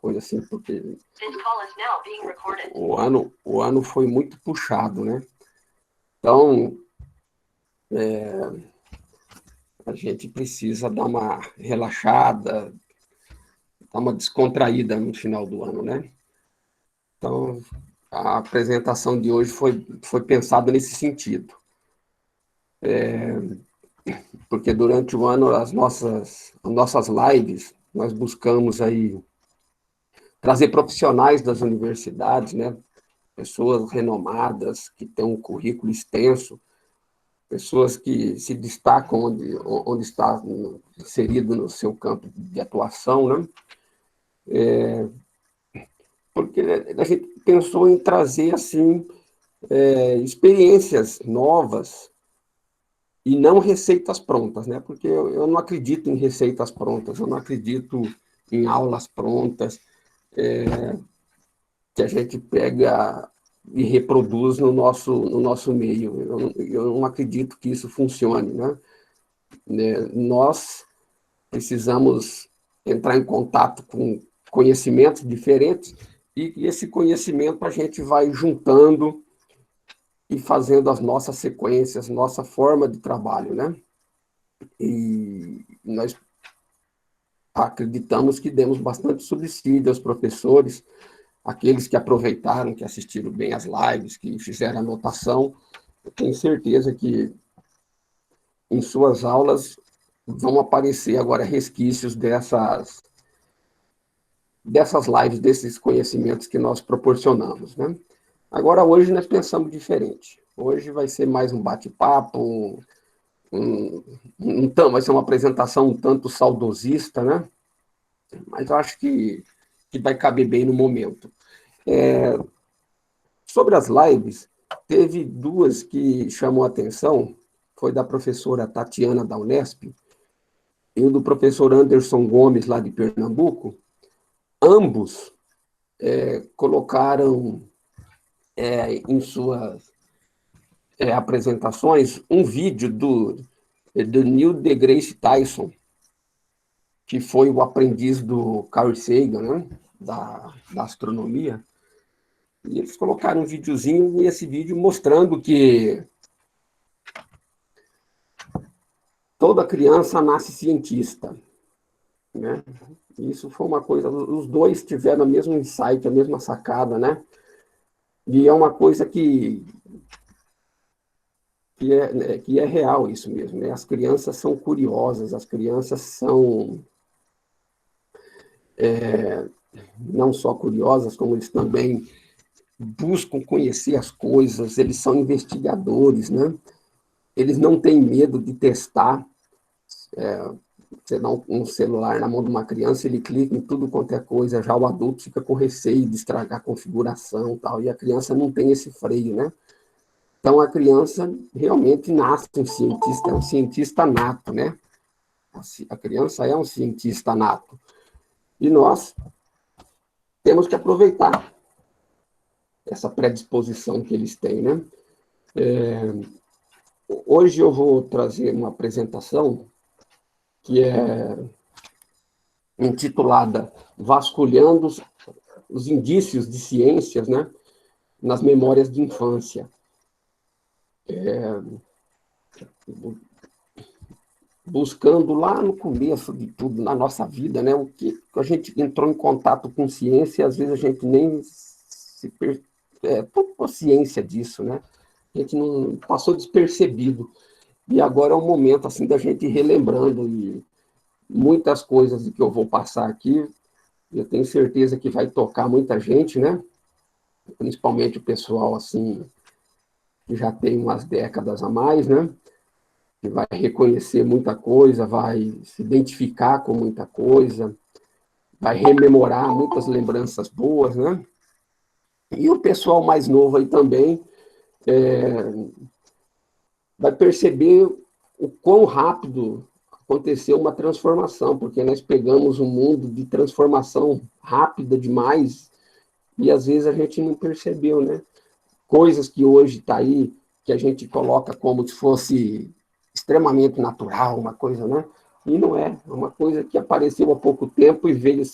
coisa assim, porque o ano foi muito puxado, né? Então, a gente precisa dar uma relaxada, dar uma descontraída no final do ano, né? Então, a apresentação de hoje foi pensada nesse sentido. Porque durante o ano, as nossas lives, nós buscamos aí trazer profissionais das universidades, né? Pessoas renomadas, que têm um currículo extenso, pessoas que se destacam onde está inserido no seu campo de atuação, né? Porque a gente pensou em trazer, assim, experiências novas e não receitas prontas, né? Porque eu não acredito em receitas prontas, eu não acredito em aulas prontas, que a gente pega e reproduz no nosso meio. Eu não acredito que isso funcione, né? Nós precisamos entrar em contato com conhecimentos diferentes e esse conhecimento a gente vai juntando e fazendo as nossas sequências, nossa forma de trabalho, né? E nós acreditamos que demos bastante subsídio aos professores, aqueles que aproveitaram, que assistiram bem as lives, que fizeram anotação. Eu tenho certeza que em suas aulas vão aparecer agora resquícios dessas lives, desses conhecimentos que nós proporcionamos, né? Agora, hoje, nós pensamos diferente. Hoje vai ser mais um bate-papo, vai ser uma apresentação um tanto saudosista, né? Mas eu acho que vai caber bem no momento. Sobre as lives, teve duas que chamou a atenção, foi da professora Tatiana da Unesp e o do professor Anderson Gomes, lá de Pernambuco. Ambos colocaram em suas apresentações um vídeo do Neil deGrasse Tyson, que foi o aprendiz do Carl Sagan, né, da astronomia. E eles colocaram um videozinho, e esse vídeo mostrando que toda criança nasce cientista, né? Isso foi uma coisa, os dois tiveram o mesmo insight, a mesma sacada, né? E é uma coisa que é real isso mesmo, né? As crianças são curiosas, as crianças são não só curiosas, como eles também buscam conhecer as coisas, eles são investigadores, né? Eles não têm medo de testar. Você dá um celular na mão de uma criança, ele clica em tudo quanto é coisa, já o adulto fica com receio de estragar a configuração e tal, e a criança não tem esse freio, né? Então, a criança realmente nasce um cientista, é um cientista nato, né? A criança é um cientista nato. E nós temos que aproveitar essa predisposição que eles têm, né? Hoje eu vou trazer uma apresentação que é intitulada Vasculhando os indícios de ciências, né, nas memórias de infância. Buscando lá no começo de tudo, na nossa vida, né, o que a gente entrou em contato com ciência, e às vezes a gente nem tomou ciência disso, né? A gente não passou despercebido. E agora é o momento assim da gente ir relembrando, e muitas coisas que eu vou passar aqui, eu tenho certeza que vai tocar muita gente, né? Principalmente o pessoal assim que já tem umas décadas a mais, né? Que vai reconhecer muita coisa, vai se identificar com muita coisa, vai rememorar muitas lembranças boas, né? E o pessoal mais novo aí também vai perceber o quão rápido aconteceu uma transformação, porque nós pegamos um mundo de transformação rápida demais e às vezes a gente não percebeu, né? Coisas que hoje está aí, que a gente coloca como se fosse extremamente natural, uma coisa, né? E não é uma coisa que apareceu há pouco tempo e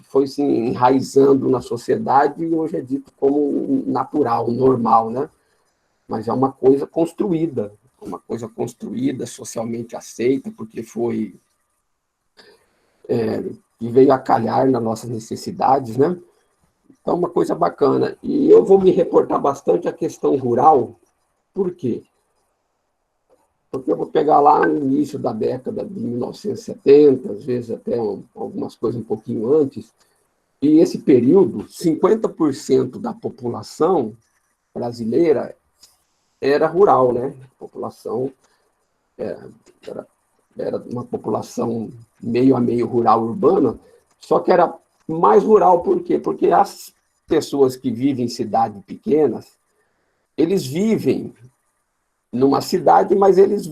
foi se enraizando na sociedade e hoje é dito como natural, normal, né? Mas é uma coisa construída, socialmente aceita, porque que veio a calhar nas nossas necessidades, né? Então, uma coisa bacana. E eu vou me reportar bastante à questão rural, por quê? Porque eu vou pegar lá no início da década de 1970, às vezes até algumas coisas um pouquinho antes, e esse período, 50% da população brasileira era rural, né? A população era, era uma população meio a meio rural urbana, só que era mais rural por quê? Porque as pessoas que vivem em cidades pequenas, eles vivem numa cidade, mas eles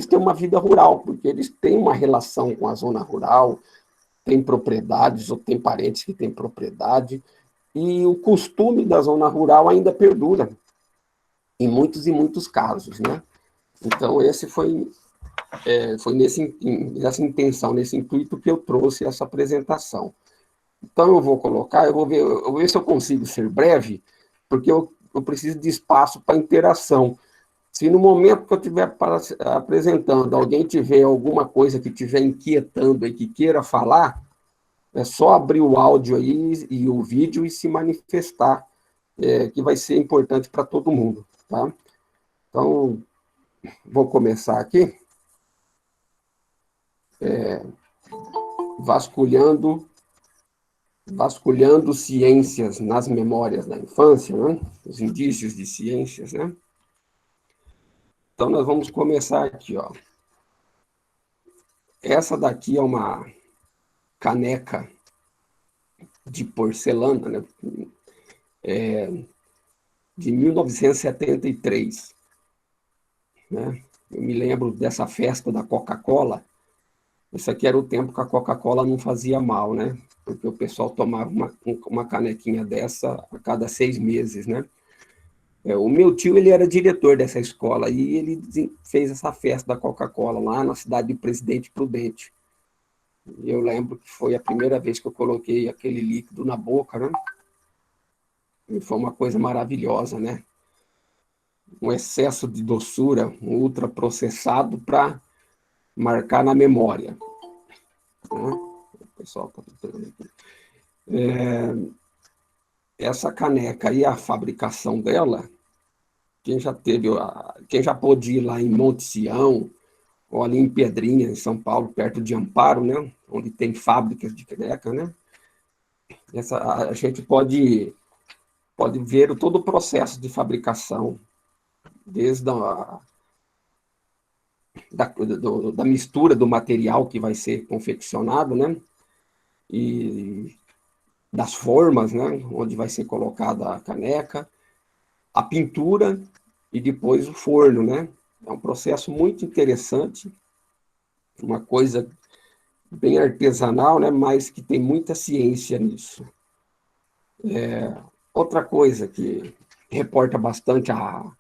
têm uma vida rural, porque eles têm uma relação com a zona rural, têm propriedades ou têm parentes que têm propriedade, e o costume da zona rural ainda perdura, em muitos e muitos casos, né? Então, esse foi nessa intenção, nesse intuito que eu trouxe essa apresentação. Então, eu vou ver se eu consigo ser breve, porque eu preciso de espaço para interação. Se no momento que eu estiver apresentando, alguém tiver alguma coisa que estiver inquietando e que queira falar, é só abrir o áudio aí e o vídeo e se manifestar, que vai ser importante para todo mundo, tá? Então, vou começar aqui, vasculhando, vasculhando ciências nas memórias da infância, né? Os indícios de ciências, né? Então, nós vamos começar aqui, ó. Essa daqui é uma caneca de porcelana, né? De 1973, né? Eu me lembro dessa festa da Coca-Cola. Isso aqui era o tempo que a Coca-Cola não fazia mal, né? Porque o pessoal tomava uma canequinha dessa a cada 6 meses, né? O meu tio, ele era diretor dessa escola e ele fez essa festa da Coca-Cola lá na cidade de Presidente Prudente. E eu lembro que foi a primeira vez que eu coloquei aquele líquido na boca, né? E foi uma coisa maravilhosa, né? Um excesso de doçura, um ultraprocessado para marcar na memória, né? O pessoal tá aqui. Essa caneca e a fabricação dela, quem já pôde ir lá em Monte Sião, ou ali em Pedrinha, em São Paulo, perto de Amparo, né? Onde tem fábricas de caneca, né? A gente pode ver todo o processo de fabricação, desde da mistura do material que vai ser confeccionado, né? E das formas, né? Onde vai ser colocada a caneca, a pintura e depois o forno, né? É um processo muito interessante, uma coisa bem artesanal, né? Mas que tem muita ciência nisso. Outra coisa que reporta bastante a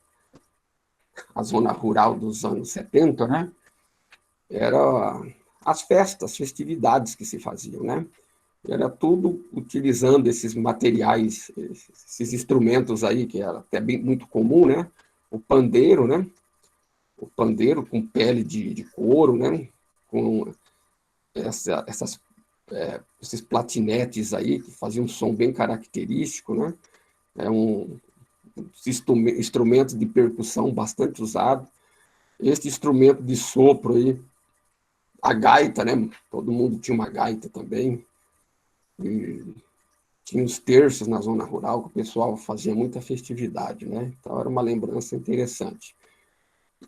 zona rural dos anos 70, né? Era as festas, festividades que se faziam, né? Era tudo utilizando esses materiais, esses instrumentos aí, que era até muito comum, né? O pandeiro, né? O pandeiro com pele de couro, né? Com essas, esses platinetes aí, que faziam um som bem característico, né? É um instrumento de percussão bastante usado. Este instrumento de sopro aí, a gaita, né? Todo mundo tinha uma gaita também. E tinha os terços na zona rural, que o pessoal fazia muita festividade, né? Então era uma lembrança interessante.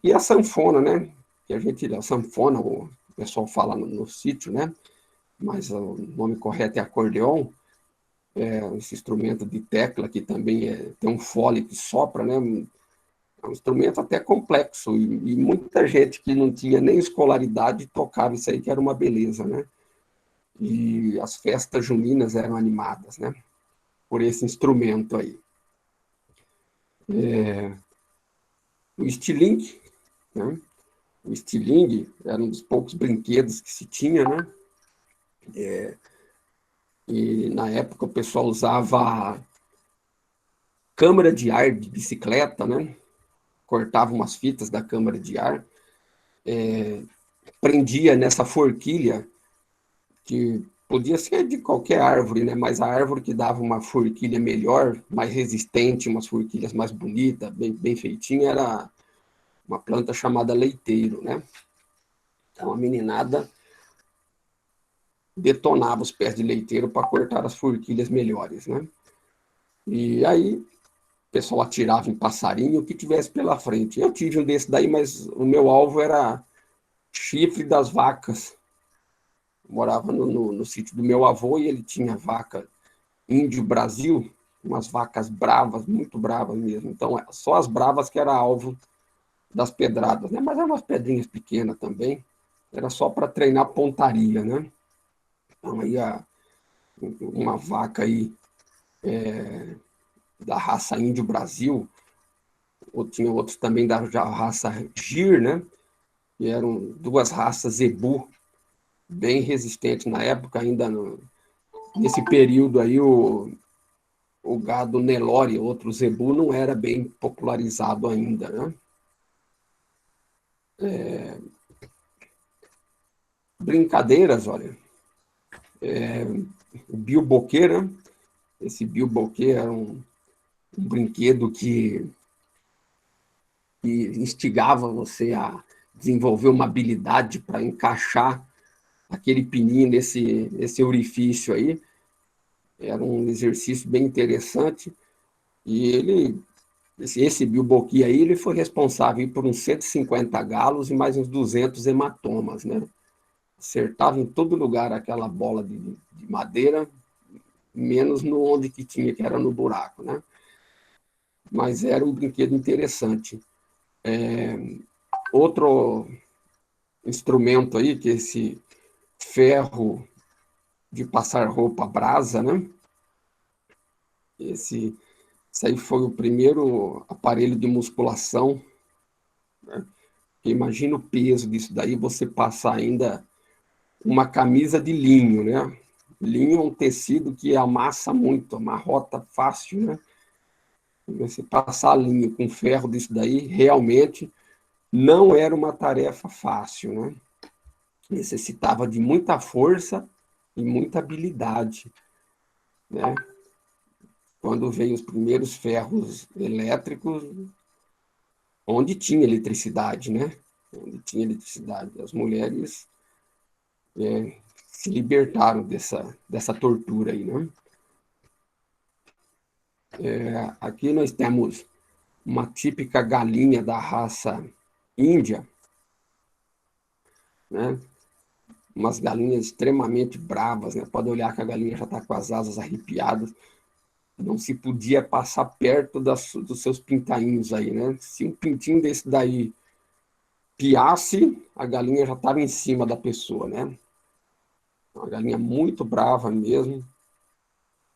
E a sanfona, né? A sanfona, o pessoal fala no sítio, né? Mas o nome correto é acordeon, esse instrumento de tecla que também tem um fole que sopra, né? É um instrumento até complexo e muita gente que não tinha nem escolaridade tocava isso aí, que era uma beleza, né? E as festas juninas eram animadas, né? Por esse instrumento aí. O estilingue, né? O estilingue era um dos poucos brinquedos que se tinha, né? E na época o pessoal usava câmara de ar de bicicleta, né? Cortava umas fitas da câmara de ar, prendia nessa forquilha, que podia ser de qualquer árvore, né? Mas a árvore que dava uma forquilha melhor, mais resistente, umas forquilhas mais bonitas, bem feitinha, era uma planta chamada leiteiro, né? Então a meninada detonava os pés de leiteiro para cortar as forquilhas melhores, né? E aí o pessoal atirava em passarinho, o que tivesse pela frente. Eu tive um desse daí, mas o meu alvo era chifre das vacas. Eu morava no sítio do meu avô e ele tinha vaca índio Brasil, umas vacas bravas, muito bravas mesmo. Então, só as bravas que era alvo das pedradas, né? Mas eram umas pedrinhas pequenas também. Era só para treinar pontaria, né? Então, aí uma vaca aí da raça índio Brasil, ou tinha outros também da raça Gir, né? Que eram duas raças zebu, bem resistentes na época, ainda nesse período aí, o gado Nelore, outro zebu, não era bem popularizado ainda, né? Brincadeiras, olha, o bilboquê, né? Esse bilboquê era um brinquedo que instigava você a desenvolver uma habilidade para encaixar aquele pininho nesse orifício aí. Era um exercício bem interessante. E esse bilboquê aí, ele foi responsável por uns 150 galos e mais uns 200 hematomas, né? Acertava em todo lugar aquela bola de madeira, menos no onde que tinha, que era no buraco, né? Mas era um brinquedo interessante. Outro instrumento aí, que é esse ferro de passar roupa brasa, né? Esse aí foi o primeiro aparelho de musculação. Imagina o peso disso daí, você passar ainda uma camisa de linho, né? Linho é um tecido que amassa muito, amarrota fácil, né? Você passar linho com ferro disso daí, realmente não era uma tarefa fácil, né? Necessitava de muita força e muita habilidade, né? Quando veio os primeiros ferros elétricos, onde tinha eletricidade, né? Onde tinha eletricidade. As mulheres se libertaram dessa tortura aí, né? Aqui nós temos uma típica galinha da raça índia, né? Umas galinhas extremamente bravas, né? Pode olhar que a galinha já está com as asas arrepiadas. Não se podia passar perto dos seus pintainhos aí, né? Se um pintinho desse daí piasse, a galinha já estava em cima da pessoa, né? Uma galinha muito brava mesmo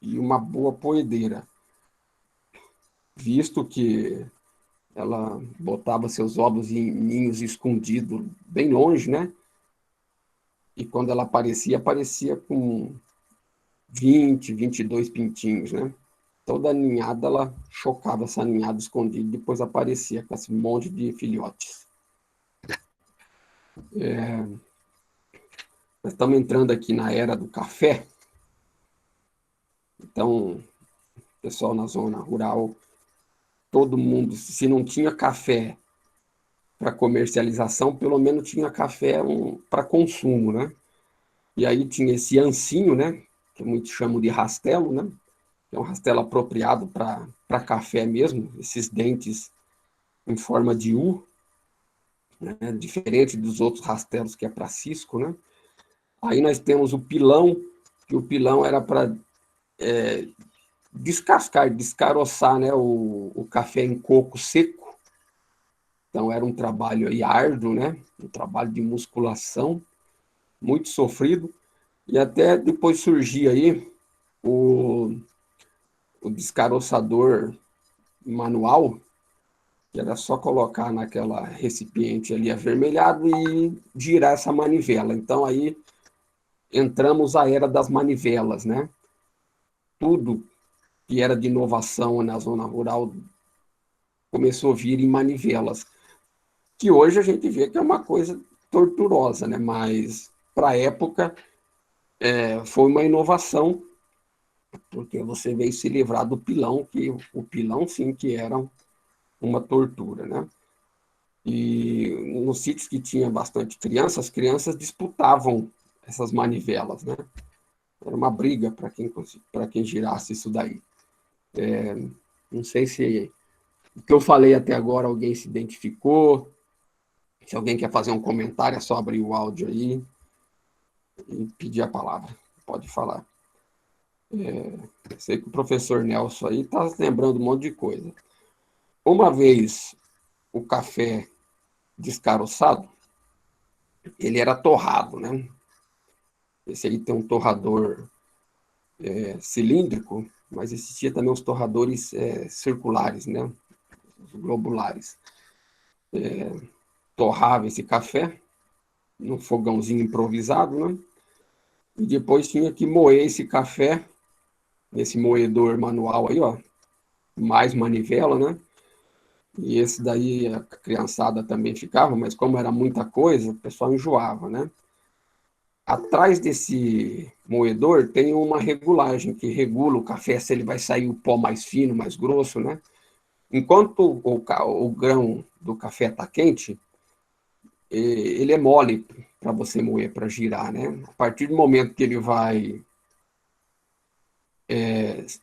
e uma boa poedeira, visto que ela botava seus ovos em ninhos escondidos bem longe, né? E quando ela aparecia, aparecia com 22 pintinhos, né? Toda ninhada, ela chocava essa ninhada escondida e depois aparecia com esse monte de filhotes. Nós estamos entrando aqui na era do café, então, pessoal na zona rural, todo mundo, se não tinha café para comercialização, pelo menos tinha café para consumo, né? E aí tinha esse ancinho, né? Que muitos chamam de rastelo, né? Que é um rastelo apropriado para café mesmo, esses dentes em forma de U, né? Diferente dos outros rastelos que é para cisco, né? Aí nós temos o pilão, que o pilão era para descascar, descaroçar, né? O café em coco seco. Então era um trabalho aí árduo, né? Um trabalho de musculação, muito sofrido. E até depois surgia aí o descaroçador manual, que era só colocar naquela recipiente ali avermelhado e girar essa manivela. Então, aí entramos à era das manivelas, né? Tudo que era de inovação na zona rural começou a vir em manivelas, que hoje a gente vê que é uma coisa torturosa, né? Mas para a época foi uma inovação, porque você veio se livrar do pilão, que o pilão sim que era uma tortura, né? E nos sítios que tinha bastante criança, as crianças disputavam essas manivelas, né? Era uma briga para quem girasse isso daí. Não sei se o que eu falei até agora alguém se identificou. Se alguém quer fazer um comentário, é só abrir o áudio aí e pedir a palavra. Pode falar. Sei que o professor Nelson aí está lembrando um monte de coisa. Uma vez o café descaroçado, ele era torrado, né? Esse aí tem um torrador cilíndrico, mas existia também os torradores circulares, né? Os globulares. Torrava esse café num fogãozinho improvisado, né? E depois tinha que moer esse café nesse moedor manual aí, ó, mais manivela, né? E esse daí a criançada também ficava, mas como era muita coisa, o pessoal enjoava, né? Atrás desse moedor tem uma regulagem que regula o café, se ele vai sair o pó mais fino, mais grosso, né? Enquanto o grão do café está quente, ele é mole para você moer, para girar, né? A partir do momento que ele vai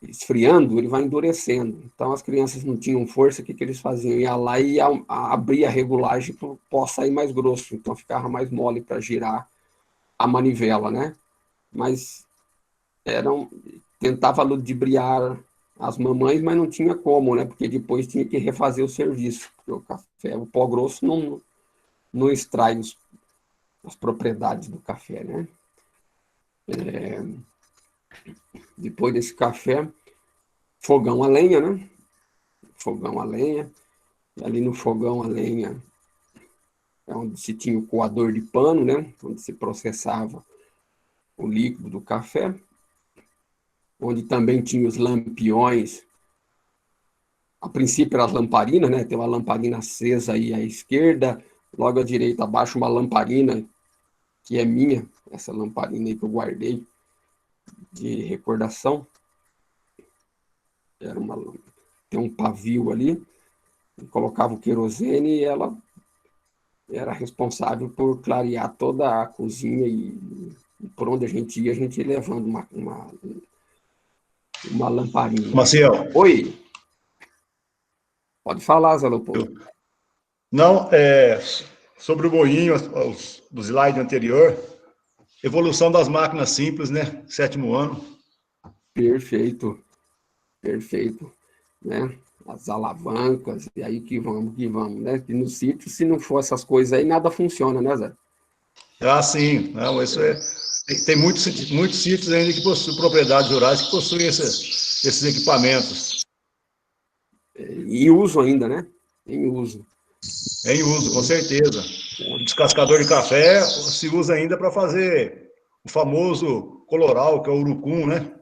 esfriando, ele vai endurecendo. Então, as crianças não tinham força, o que eles faziam? Ia lá e abria a regulagem para o pó sair mais grosso. Então, ficava mais mole para girar a manivela, né? Mas tentava ludibriar as mamães, mas não tinha como, né? Porque depois tinha que refazer o serviço. Porque o café, o pó grosso não extrai as propriedades do café, né? Depois desse café, fogão a lenha, né? Fogão a lenha. E ali no fogão a lenha é onde se tinha o coador de pano, né? Onde se processava o líquido do café. Onde também tinha os lampiões. A princípio eram as lamparinas, né? Tem uma lamparina acesa aí à esquerda, logo à direita abaixo uma lamparina que é minha, essa lamparina aí que eu guardei de recordação. Tem um pavio ali, colocava o querosene e ela era responsável por clarear toda a cozinha e por onde a gente ia levando uma lamparina. Maciel. Oi, pode falar, Zé Leopoldo. Não, sobre o moinho, do slide anterior, evolução das máquinas simples, né? 7º ano. Perfeito, perfeito, né? As alavancas, e aí que vamos, né? E no sítio, se não for essas coisas aí, nada funciona, né, Zé? Ah, sim. Não, isso tem muitos sítios ainda que possuem propriedades rurais que possuem esses equipamentos. E uso ainda, né? Em uso. Em uso, com certeza. O descascador de café se usa ainda para fazer o famoso coloral, que é o urucum, né?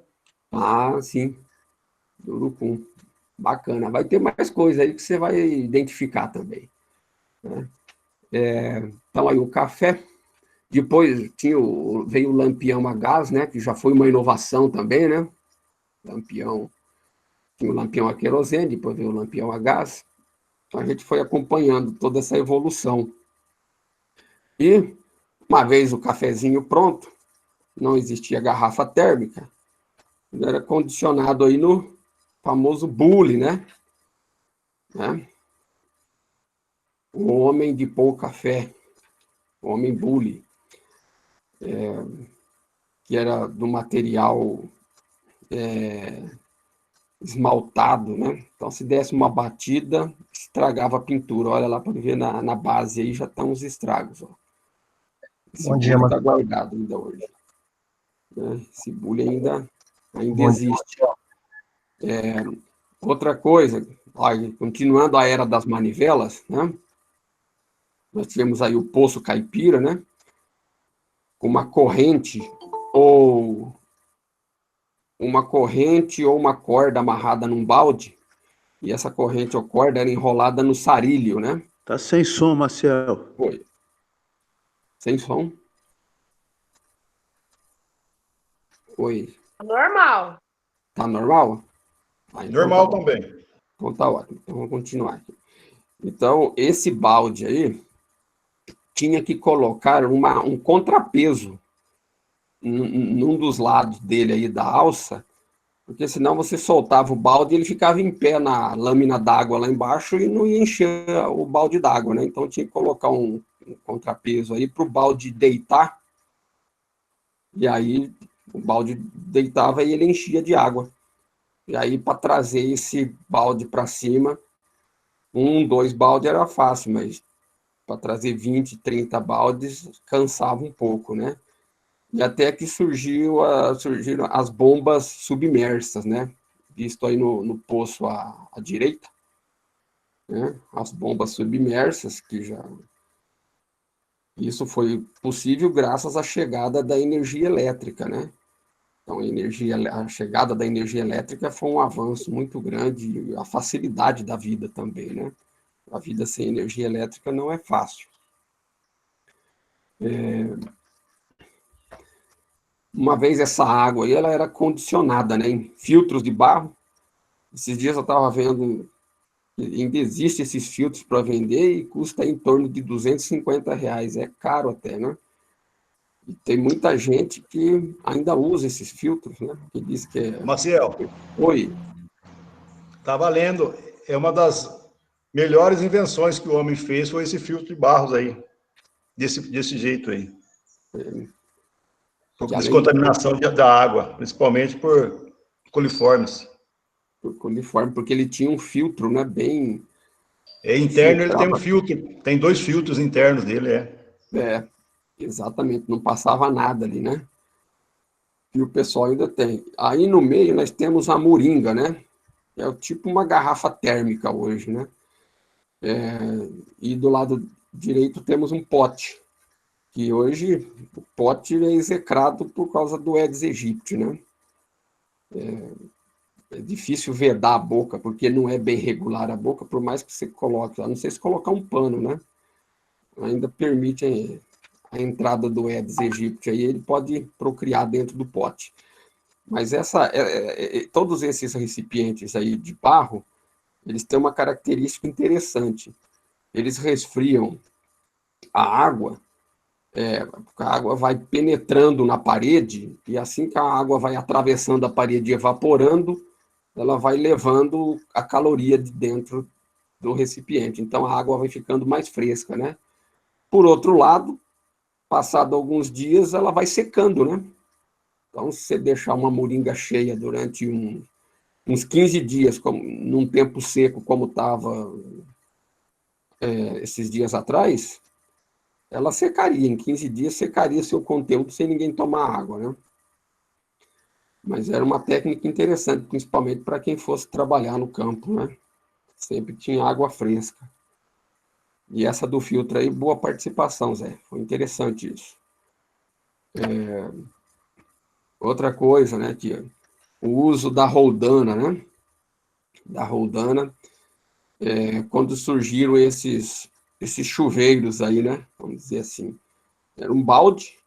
Ah, sim, do urucum. Bacana. Vai ter mais coisa aí que você vai identificar também, né? Então, aí o café. Depois veio o lampião a gás, né? Que já foi uma inovação também, né? Lampião. Tinha o lampião a querosene, depois veio o lampião a gás. Então, a gente foi acompanhando toda essa evolução. E, uma vez o cafezinho pronto, não existia garrafa térmica, ele era condicionado aí no famoso bule, né? O homem de pôr café, o homem bule, que era do material esmaltado, né? Então, se desse uma batida, estragava a pintura. Olha lá para ver na base aí, já estão os estragos. Ó. Esse bule está guardado ainda hoje. Né? Esse bule ainda existe. Outra coisa, Olha, continuando a era das manivelas, né? Nós tivemos aí o poço caipira, né? Com ou uma corrente ou uma corda amarrada num balde, e essa corrente ou corda era enrolada no sarilho, né? Tá sem som, Maciel. Foi. Sem som? Oi. Normal. Tá normal? Então Normal tá também. Então tá ótimo. Então vamos continuar aqui. Então, esse balde aí tinha que colocar um contrapeso num dos lados dele aí da alça, porque senão você soltava o balde e ele ficava em pé na lâmina d'água lá embaixo e não ia encher o balde d'água, né? Então tinha que colocar um contrapeso aí para o balde deitar, e aí o balde deitava e ele enchia de água. E aí, para trazer esse balde para cima, 2 baldes era fácil, mas para trazer 20, 30 baldes cansava um pouco, né? E até que surgiram as bombas submersas, né? Visto aí no poço à direita, né? As bombas submersas, que já... Isso foi possível graças à chegada da energia elétrica, né? Então, a chegada da energia elétrica foi um avanço muito grande, e a facilidade da vida também, né? A vida sem energia elétrica não é fácil. Uma vez essa água aí, ela era condicionada, né, em filtros de barro. Esses dias eu estava vendo que ainda existem esses filtros para vender e custa em torno de R$ 250. É caro até, né? E tem muita gente que ainda usa esses filtros, né? Que diz que é... Maciel, Oi. tá valendo. É uma das melhores invenções que o homem fez, foi esse filtro de barros aí, desse jeito aí. Por descontaminação da água, principalmente por coliformes. Por coliforme, porque ele tinha um filtro, né, bem... Interno ele tem um filtro, tem 2 filtros internos dele, exatamente, não passava nada ali, né? E o pessoal ainda tem. Aí no meio nós temos a moringa, né? É tipo uma garrafa térmica hoje, né? E do lado direito temos um pote, que hoje o pote é execrado por causa do Aedes aegypti, né? É difícil vedar a boca, porque não é bem regular a boca, por mais que você coloque, a não ser se colocar um pano, né? Ainda permite a entrada do Aedes aegypti, aí ele pode procriar dentro do pote. Mas todos esses recipientes aí de barro, eles têm uma característica interessante. Eles resfriam a água, a água vai penetrando na parede, e assim que a água vai atravessando a parede e evaporando, ela vai levando a caloria de dentro do recipiente. Então a água vai ficando mais fresca, né? Por outro lado, passado alguns dias, ela vai secando, né? Então, se você deixar uma moringa cheia durante uns 15 dias, num tempo seco, como estava esses dias atrás, ela secaria. Em 15 dias, secaria seu conteúdo sem ninguém tomar água, né? Mas era uma técnica interessante, principalmente para quem fosse trabalhar no campo, né? Sempre tinha água fresca. E essa do filtro aí, boa participação, Zé. Foi interessante isso. Outra coisa, né, que o uso da roldana, né? Da roldana, quando surgiram esses chuveiros aí, né? Vamos dizer assim. Era um balde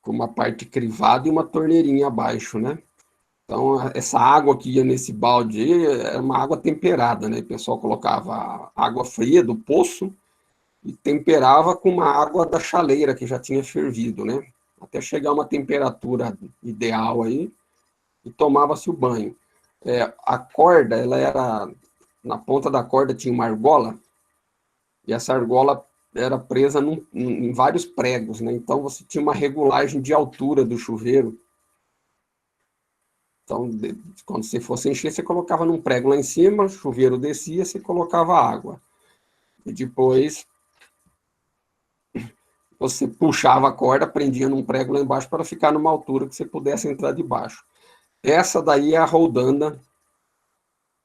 com uma parte crivada e uma torneirinha abaixo, né? Então, essa água que ia nesse balde aí era uma água temperada, né? O pessoal colocava água fria do poço e temperava com uma água da chaleira que já tinha fervido, né? Até chegar a uma temperatura ideal aí e tomava-se o banho. A corda, ela era... Na ponta da corda tinha uma argola, e essa argola era presa em vários pregos, né? Então você tinha uma regulagem de altura do chuveiro. Então, quando você fosse encher, você colocava num prego lá em cima, o chuveiro descia, você colocava água. E depois você puxava a corda, prendia num prego lá embaixo para ficar numa altura que você pudesse entrar debaixo. Essa daí é a roldana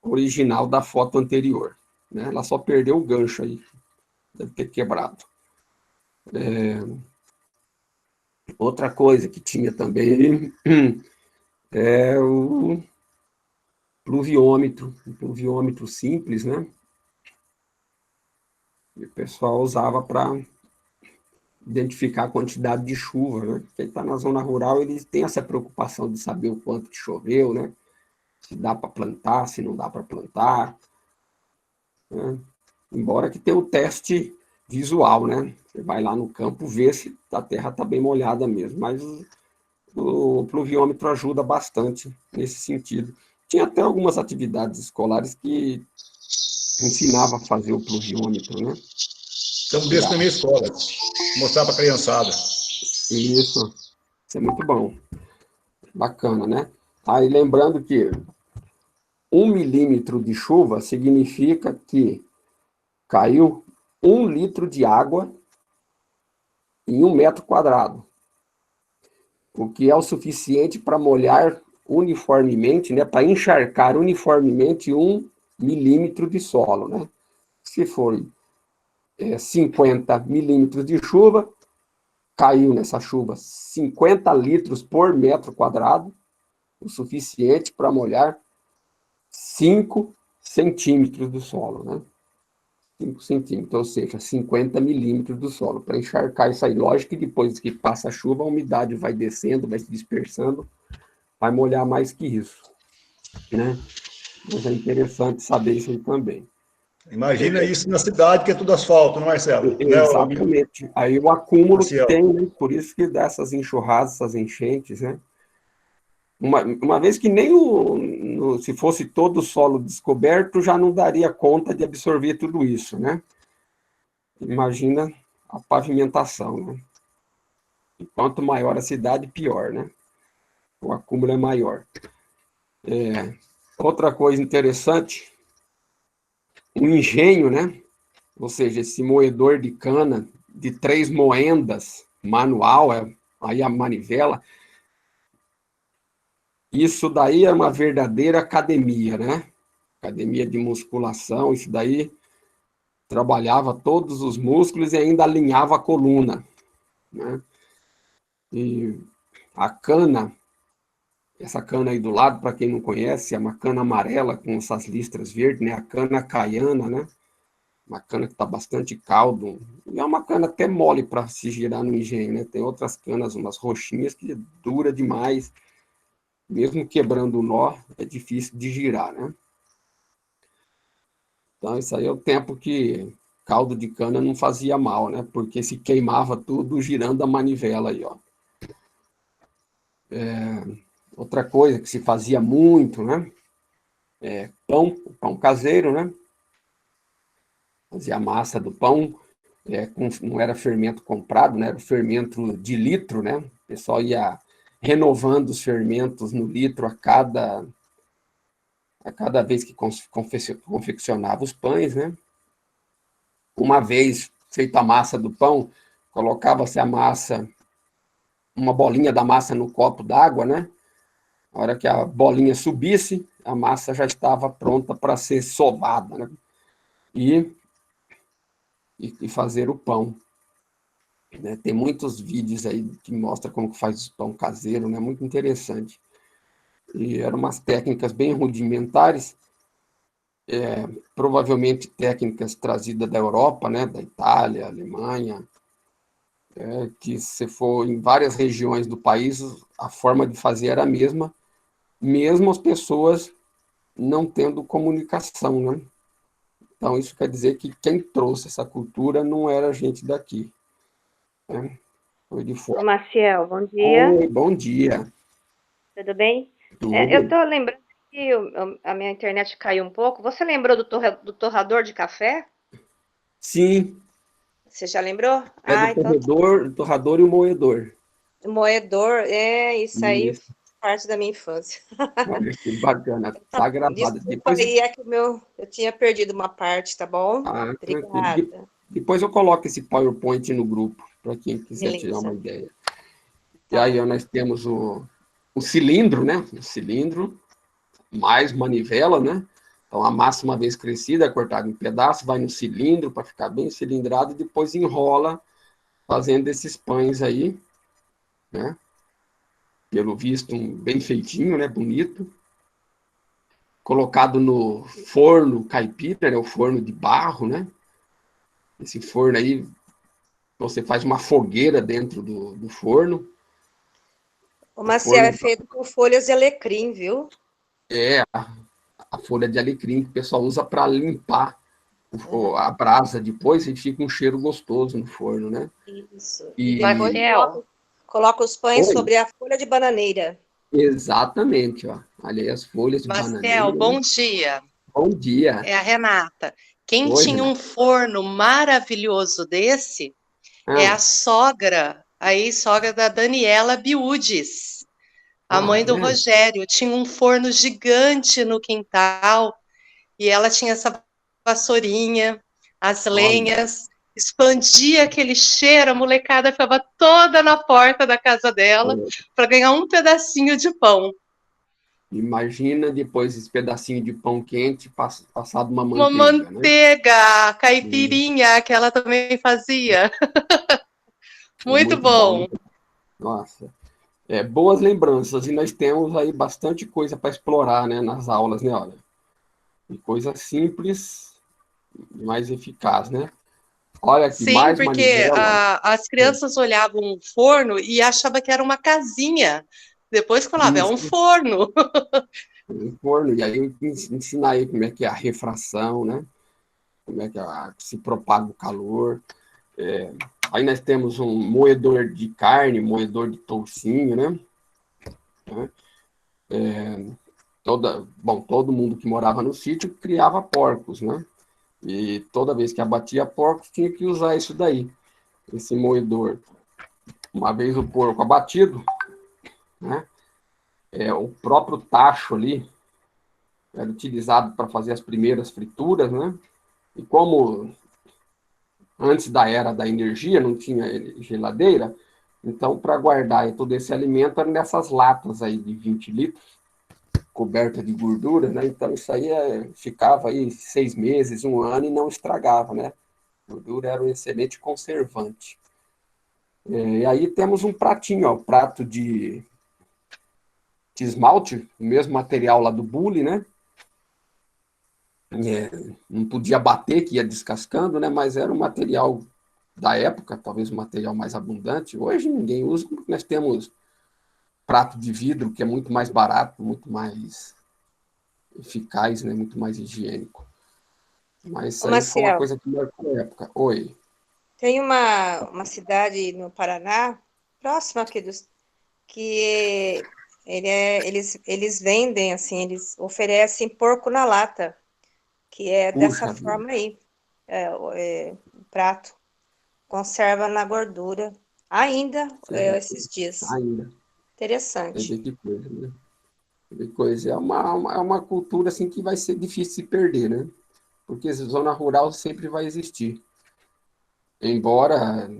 original da foto anterior, né? Ela só perdeu o gancho aí, deve ter quebrado. Outra coisa que tinha também é o pluviômetro, um pluviômetro simples, né? E o pessoal usava para identificar a quantidade de chuva, né? Quem está na zona rural, eles têm essa preocupação de saber o quanto que choveu, né? Se dá para plantar, se não dá para plantar, né? Embora que tenha o teste visual, né? Você vai lá no campo ver se a terra está bem molhada mesmo, mas o pluviômetro ajuda bastante nesse sentido. Tinha até algumas atividades escolares que ensinava a fazer o pluviômetro, né? Então, desse na minha escola. Mostrar para a criançada. Isso é muito bom. Bacana, né? Aí lembrando que 1 milímetro de chuva significa que caiu 1 litro de água em 1 metro quadrado, o que é o suficiente para molhar uniformemente, né? Para encharcar uniformemente 1 milímetro de solo, né? Se for 50 milímetros de chuva, caiu nessa chuva 50 litros por metro quadrado, o suficiente para molhar 5 centímetros do solo, né? 5 centímetros, ou seja, 50 milímetros do solo, para encharcar isso aí. Lógico que depois que passa a chuva, a umidade vai descendo, vai se dispersando, vai molhar mais que isso, né? Mas é interessante saber isso aí também. Imagina isso na cidade, que é tudo asfalto, não, Marcelo? Exatamente. Aí o acúmulo que Marcial. tem, né? Por isso que dá essas enxurradas, essas enchentes, né? Uma vez que nem se fosse todo o solo descoberto, já não daria conta de absorver tudo isso, né? Imagina a pavimentação, né? E quanto maior a cidade, pior, né? O acúmulo é maior. Outra coisa interessante, o engenho, né? Ou seja, esse moedor de cana de 3 moendas, manual, aí a manivela, isso daí é uma verdadeira academia, né? Academia de musculação, isso daí trabalhava todos os músculos e ainda alinhava a coluna, né? E a cana, essa cana aí do lado, para quem não conhece, é uma cana amarela com essas listras verdes, né? A cana caiana, né? Uma cana que está bastante caldo. E é uma cana até mole para se girar no engenho, né? Tem outras canas, umas roxinhas, que dura demais. Mesmo quebrando o nó, é difícil de girar, né? Então, isso aí é o tempo que caldo de cana não fazia mal, né? Porque se queimava tudo girando a manivela aí, ó. Outra coisa que se fazia muito, né? Pão caseiro, né? Fazia a massa do pão, não era fermento comprado, né? Era fermento de litro, né? O pessoal ia renovando os fermentos no litro a cada vez que confeccionava os pães, né? Uma vez feita a massa do pão, colocava-se a massa, uma bolinha da massa no copo d'água, né? A hora que a bolinha subisse, a massa já estava pronta para ser sovada, né? E fazer o pão, né? Tem muitos vídeos aí que mostram como que faz o pão caseiro, né? Muito interessante. E eram umas técnicas bem rudimentares, provavelmente técnicas trazidas da Europa, né? Da Itália, Alemanha, que se for em várias regiões do país, a forma de fazer era a mesma, mesmo as pessoas não tendo comunicação, né? Então, isso quer dizer que quem trouxe essa cultura não era gente daqui, né? Foi de Ô, fora. Maciel, bom dia. Oi, bom dia. Tudo bem? Tudo? Eu tô lembrando que a minha internet caiu um pouco. Você lembrou do torrador de café? Sim, Você já lembrou? é do Então tá. torrador e o moedor. Moedor, isso aí Isso, faz parte da minha infância. olha que bacana, Tá tá bom, gravado. desculpa aí, é que eu tinha perdido uma parte, tá bom? Tranquilo. Obrigada. Depois eu coloco esse PowerPoint no grupo, para quem quiser tirar uma Beleza, ideia. E tá aí, bom. ó, nós temos o cilindro, né? O cilindro, mais manivela, né? Então, a massa, uma vez crescida, é cortada em pedaços, vai no cilindro para ficar bem cilindrado e depois enrola fazendo esses pães aí, né? Pelo visto, bem feitinho, né? Bonito. Colocado no forno caipira, né? O forno de barro, né? Esse forno aí, você faz uma fogueira dentro do forno. O O Maciel é forno feito com folhas de alecrim, viu? é a folha de alecrim que o pessoal usa para limpar a Uhum. brasa depois e fica um cheiro gostoso no forno, né? Isso. E depois E Marcel, coloca os pães oi, sobre a folha de bananeira. exatamente, ó. Ali as folhas de Marcel, bananeira, né? bom dia. Bom dia. É a Renata. Quem Oi, tinha um Renato. forno maravilhoso desse é a Ah, sogra, a ex-sogra da Daniela Biudes, a mãe do é? Rogério. Tinha um forno gigante no quintal e ela tinha essa vassourinha, as Olha, lenhas, expandia aquele cheiro, a molecada ficava toda na porta da casa dela para ganhar um pedacinho de pão. imagina depois esse pedacinho de pão quente passado uma Uma manteiga, né? manteiga, Hum, caipirinha, que ela também fazia. É Muito muito bom, bom. né? Nossa. Boas lembranças, e nós temos aí bastante coisa para explorar, né, nas aulas, né, olha. E coisa simples, mais eficaz, né? Olha aqui, Sim, mais porque manivela. as crianças olhavam um forno e achavam que era uma casinha. Depois falava, é um Isso, forno. um forno, e aí eu ensinar aí como é que é a refração, né? Como é que se propaga o calor. Aí nós temos um moedor de carne, moedor de toucinho, né? Todo mundo que morava no sítio criava porcos, né? E toda vez que abatia porcos, tinha que usar isso daí, esse moedor. Uma vez o porco abatido, né? O próprio tacho ali era utilizado para fazer as primeiras frituras, né? E como antes da era da energia não tinha geladeira, então para guardar todo esse alimento era nessas latas aí de 20 litros, coberta de gordura, né? Então isso aí ficava aí 6 meses, um ano e não estragava, né? A gordura era um excelente conservante. E aí temos um pratinho, ó, prato de esmalte, o mesmo material lá do bule, né? Não podia bater, que ia descascando, né? Mas era um material da época, talvez um material mais abundante. Hoje ninguém usa, porque nós temos prato de vidro, que é muito mais barato, muito mais eficaz, né? Muito mais higiênico. Mas Ô, isso aí foi uma Maciel, coisa que marcou a época. Oi. tem uma cidade no Paraná, próxima aqui que eles vendem, assim, eles oferecem porco na lata, que é dessa Puxa vida. forma aí, o prato, conserva na gordura, ainda esses dias. Ainda. Você Interessante. vê que coisa, né? Você vê que coisa. É uma cultura assim que vai ser difícil de perder, né? Porque zona rural sempre vai existir. Embora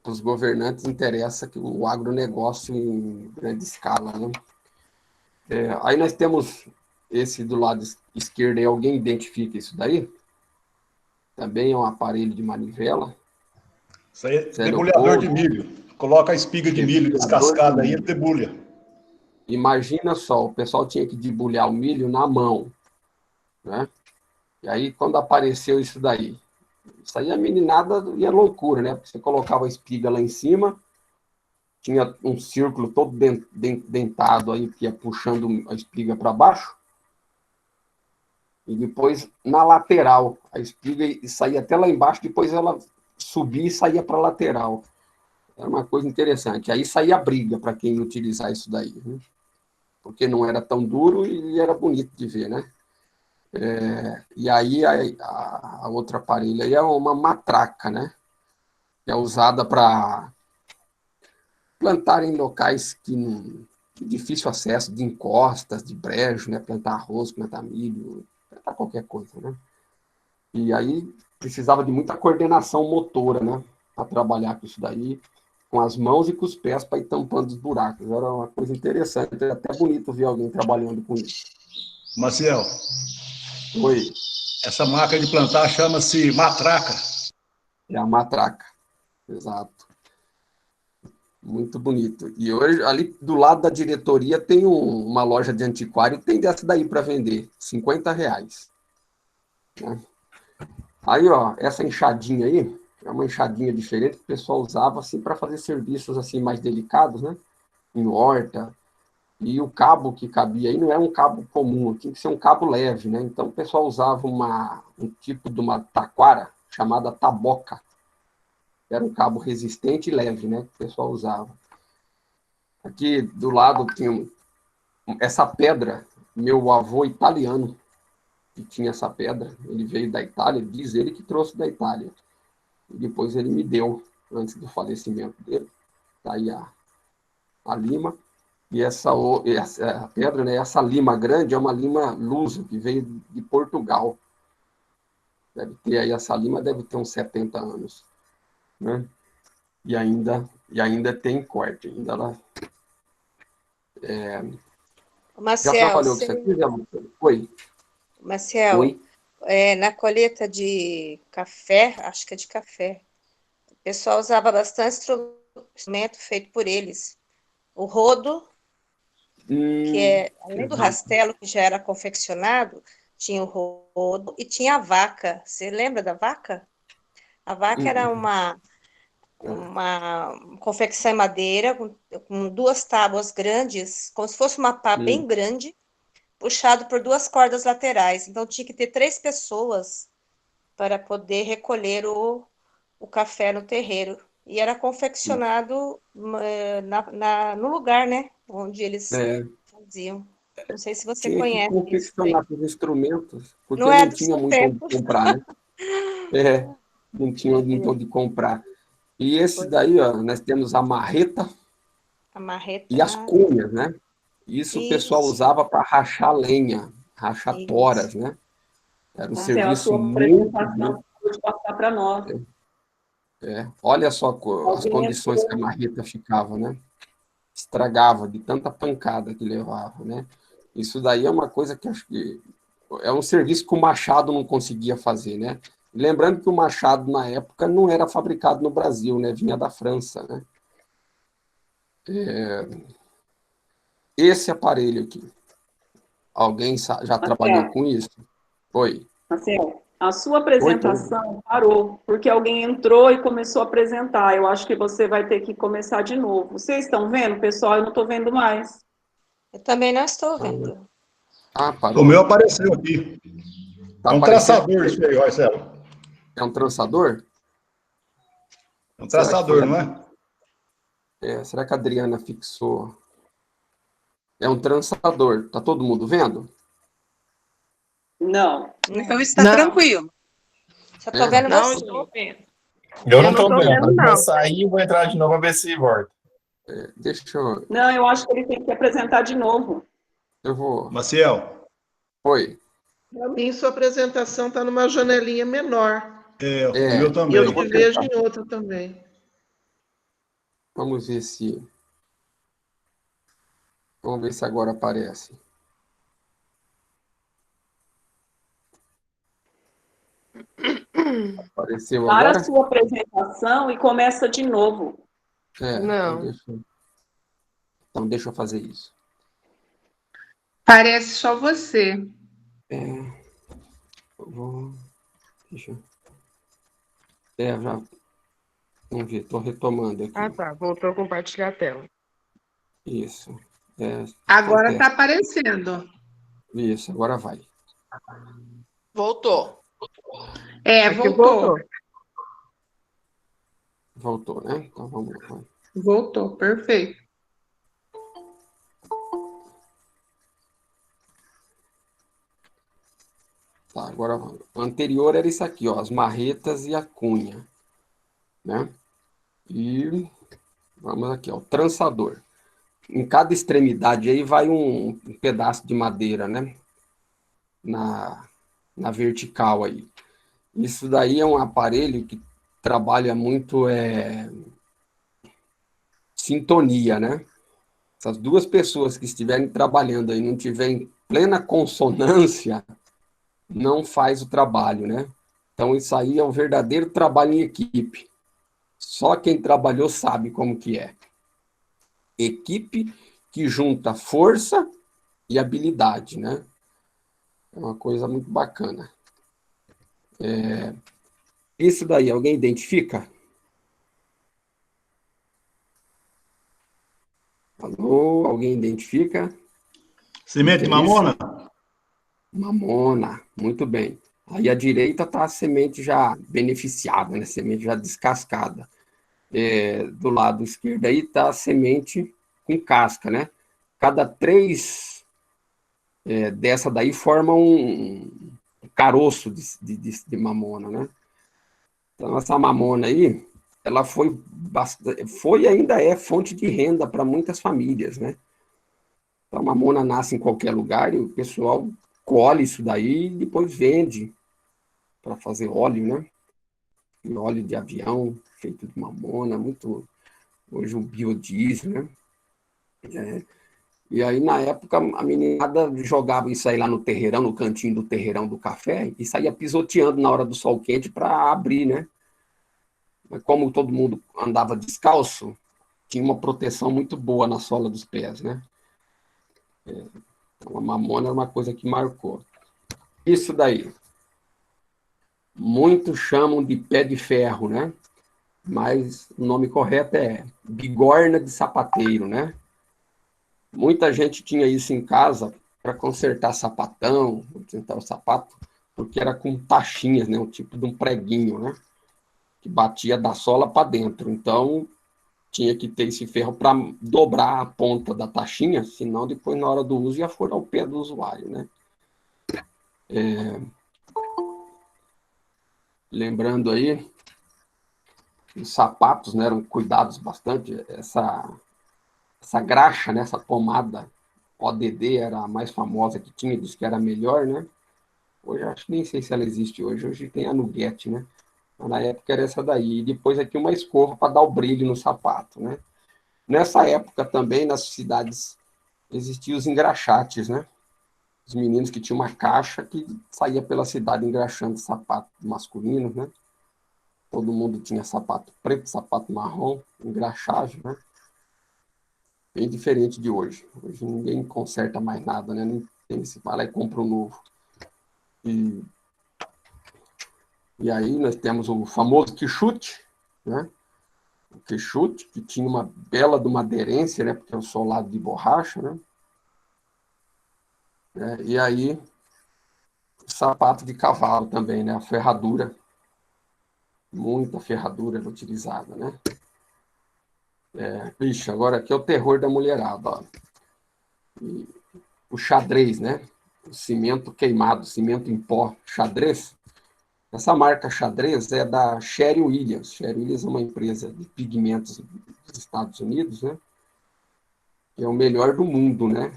para os governantes interessa que o agronegócio em grande escala, né? Aí nós temos esse do lado esquerdo aí, alguém identifica isso daí? Também é um aparelho de manivela, Isso aí é debulhador de Zerocold, milho. Coloca a espiga de milho debulhador de descascada aí e milho. debulha. Imagina só, o pessoal tinha que debulhar o milho na mão, né? E aí, quando apareceu isso aí a meninada ia loucura, né? Porque você colocava a espiga lá em cima, tinha um círculo todo dentado aí, que ia puxando a espiga para baixo, e depois na lateral, a espiga saía até lá embaixo, depois ela subia e saía para a lateral. Era uma coisa interessante. Aí saía briga para quem utilizar isso daí, né? Porque não era tão duro e era bonito de ver, né? E aí a outra aparelho aí é uma matraca, né? Que é usada para plantar em locais de difícil acesso, de encostas, de brejo, né? Plantar arroz, plantar milho, plantar qualquer coisa, né? E aí precisava de muita coordenação motora, né? Para trabalhar com isso daí, com as mãos e com os pés para ir tampando os buracos. Era uma coisa interessante, era até bonito ver alguém trabalhando com isso. Maciel, Oi, Essa máquina de plantar chama-se matraca. é a matraca. Exato. Muito bonito. E hoje, ali do lado da diretoria, tem uma loja de antiquário, tem dessa daí para vender, R$ 50. Né? Aí, ó, essa enxadinha aí, é uma enxadinha diferente que o pessoal usava assim para fazer serviços assim mais delicados, né? Em horta. E o cabo que cabia aí não é um cabo comum, tinha que ser um cabo leve, né? Então o pessoal usava um tipo de uma taquara chamada taboca. Era um cabo resistente e leve, né? Que o pessoal usava. Aqui do lado tinha essa pedra, meu avô italiano que tinha essa pedra, ele veio da Itália, diz ele que trouxe da Itália. E depois ele me deu, antes do falecimento dele. Tá aí a lima. E essa pedra, né, essa lima grande, é uma lima lusa, que veio de Portugal. Deve ter aí, essa lima deve ter uns 70 anos. Né? E ainda tem corte. Ainda ela, já Marcel, trabalhou com isso aqui? Oi. Marcel, na colheita de café, acho que é de café, o pessoal usava bastante instrumento feito por eles. O rodo, que é, além do rastelo, que já era confeccionado, tinha o rodo e tinha a vaca. Você lembra da vaca? A vaca era uma confecção em madeira, com duas tábuas grandes, como se fosse uma pá bem grande, puxado por duas cordas laterais. Então, tinha que ter 3 pessoas para poder recolher o café no terreiro. E era confeccionado no lugar, né? Onde eles faziam. Não sei se você Tinha que conhece isso. confeccionar os instrumentos, porque Não é não do tinha seu muito tempo. onde comprar, né? Não tinha muito onde comprar. E esse daí, ó, nós temos a marreta A marreta. e as cunhas, né? Isso o pessoal Isso, usava para rachar lenha, rachar isso. toras, né? Era um Marcelo, a serviço sua muito, apresentação pode passar para nós. olha só as Alguém condições que a entrou. marreta ficava, né? Estragava de tanta pancada que levava, né? Isso daí é uma coisa que acho que é um serviço que o Machado não conseguia fazer, né? Lembrando que o Machado, na época, não era fabricado no Brasil, né? Vinha da França, né? Esse aparelho aqui, alguém já trabalhou Marcelo, com isso? Oi. Marcelo, a sua Oi, tô... apresentação parou, porque alguém entrou e começou a apresentar. Eu acho que você vai ter que começar de novo. Vocês estão vendo, pessoal? Eu não estou vendo mais. Eu também não estou vendo. Ah, O parou? meu apareceu aqui. Tá É um aparecendo? traçador isso aí, Marcelo. É um trançador? É um Será que foi traçador, não é? Será que a Adriana fixou? É um trançador. Tá todo mundo vendo? Não. Então está Não, tranquilo. Só estou vendo não você. estou vendo. Eu não Eu não tô tô vendo. vendo, Eu vou não. sair e vou entrar de novo pra ver se volta. Deixa eu... Não, eu acho que ele tem que apresentar de novo. Eu vou... Maciel, Oi. Para mim, sua apresentação está numa janelinha menor. o meu E eu também. te vejo em outra também. Vamos ver se... Vamos ver se agora aparece. Apareceu Para agora? a sua apresentação e começa de novo. Não. Então deixa eu fazer isso. Parece só você. Deixa eu... já... Vamos ver, estou retomando aqui. Ah, tá. Voltou a compartilhar a tela. Isso. Agora acontece. está aparecendo. Isso, agora vai. Voltou. Voltou. Voltou. Voltou, né? Então vamos lá. Voltou, perfeito. Tá, agora vamos. O anterior era isso aqui, ó, as marretas e a cunha, né? E vamos aqui, ó, o trançador. Em cada extremidade aí vai um pedaço de madeira, né? Na vertical aí. Isso daí é um aparelho que trabalha muito sintonia, né? Essas duas pessoas que estiverem trabalhando aí não tiverem plena consonância, não faz o trabalho, né? Então, isso aí é um verdadeiro trabalho em equipe. Só quem trabalhou sabe como que é. Equipe que junta força e habilidade, né? É uma coisa muito bacana. Isso daí, alguém identifica? Alô, alguém identifica? Semente de mamona? Mamona, muito bem. Aí à direita está a semente já beneficiada, né? Semente já descascada. Do lado esquerdo aí está a semente com casca, né? Cada 3 dessa daí formam um caroço de mamona, né? Então essa mamona aí, ela foi e ainda é fonte de renda para muitas famílias, né? Então a mamona nasce em qualquer lugar e o pessoal colhe isso daí e depois vende para fazer óleo, né? E óleo de avião feito de mamona, muito hoje o biodiesel, né? E aí, na época, a meninada jogava isso aí lá no terreirão, no cantinho do terreirão do café, e saía pisoteando na hora do sol quente para abrir, né? Mas como todo mundo andava descalço, tinha uma proteção muito boa na sola dos pés, né? Então, a mamona era uma coisa que marcou. Isso daí. Muitos chamam de pé de ferro, né? Mas o nome correto é bigorna de sapateiro, né? Muita gente tinha isso em casa para consertar sapatão, consertar o sapato, porque era com taxinhas, né? Um tipo de um preguinho, né? Que batia da sola para dentro. Então, tinha que ter esse ferro para dobrar a ponta da taxinha, senão depois, na hora do uso, ia furar o pé do usuário, né? Lembrando aí, os sapatos, né, eram cuidados bastante. Essa graxa, né, essa pomada ODD era a mais famosa que tinha, disse que era a melhor, né? Hoje acho que nem sei se ela existe hoje. Hoje tem a Nugget, né? Mas na época era essa daí. E depois aqui uma escova para dar o brilho no sapato, né? Nessa época também, nas cidades, existiam os engraxates, né? Os meninos que tinham uma caixa que saía pela cidade engraxando sapato masculino, né? Todo mundo tinha sapato preto, sapato marrom, engraxagem, né? Bem diferente de hoje. Hoje ninguém conserta mais nada, né? Nem tem esse vai lá e compra um novo. E aí nós temos o famoso quichute, né? O quichute, que tinha uma bela de uma aderência, né? Porque é um solado de borracha, né? E aí, o sapato de cavalo também, né? A ferradura. Muita ferradura era utilizada, né? Vixe, agora aqui é o terror da mulherada, ó. O xadrez, né? O cimento queimado, cimento em pó, xadrez. Essa marca xadrez é da Sherwin Williams. Sherwin Williams é uma empresa de pigmentos dos Estados Unidos, né? Que é o melhor do mundo, né?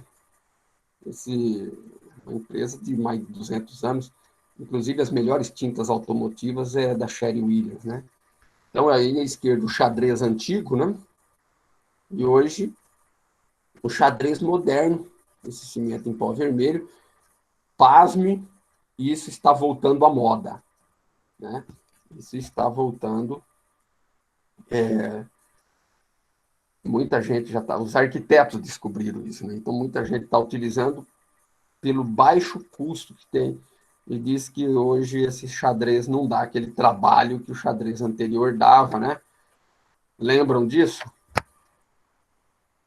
Uma empresa de mais de 200 anos. Inclusive, as melhores tintas automotivas é da Sherwin Williams, né? Então, aí à esquerda, o xadrez antigo, né? E hoje, o xadrez moderno, esse cimento em pó vermelho. Pasme, isso está voltando à moda, né? Isso está voltando. Muita gente já está. Os arquitetos descobriram isso, né? Então, muita gente está utilizando pelo baixo custo que tem. E diz que hoje esse xadrez não dá aquele trabalho que o xadrez anterior dava, né? Lembram disso?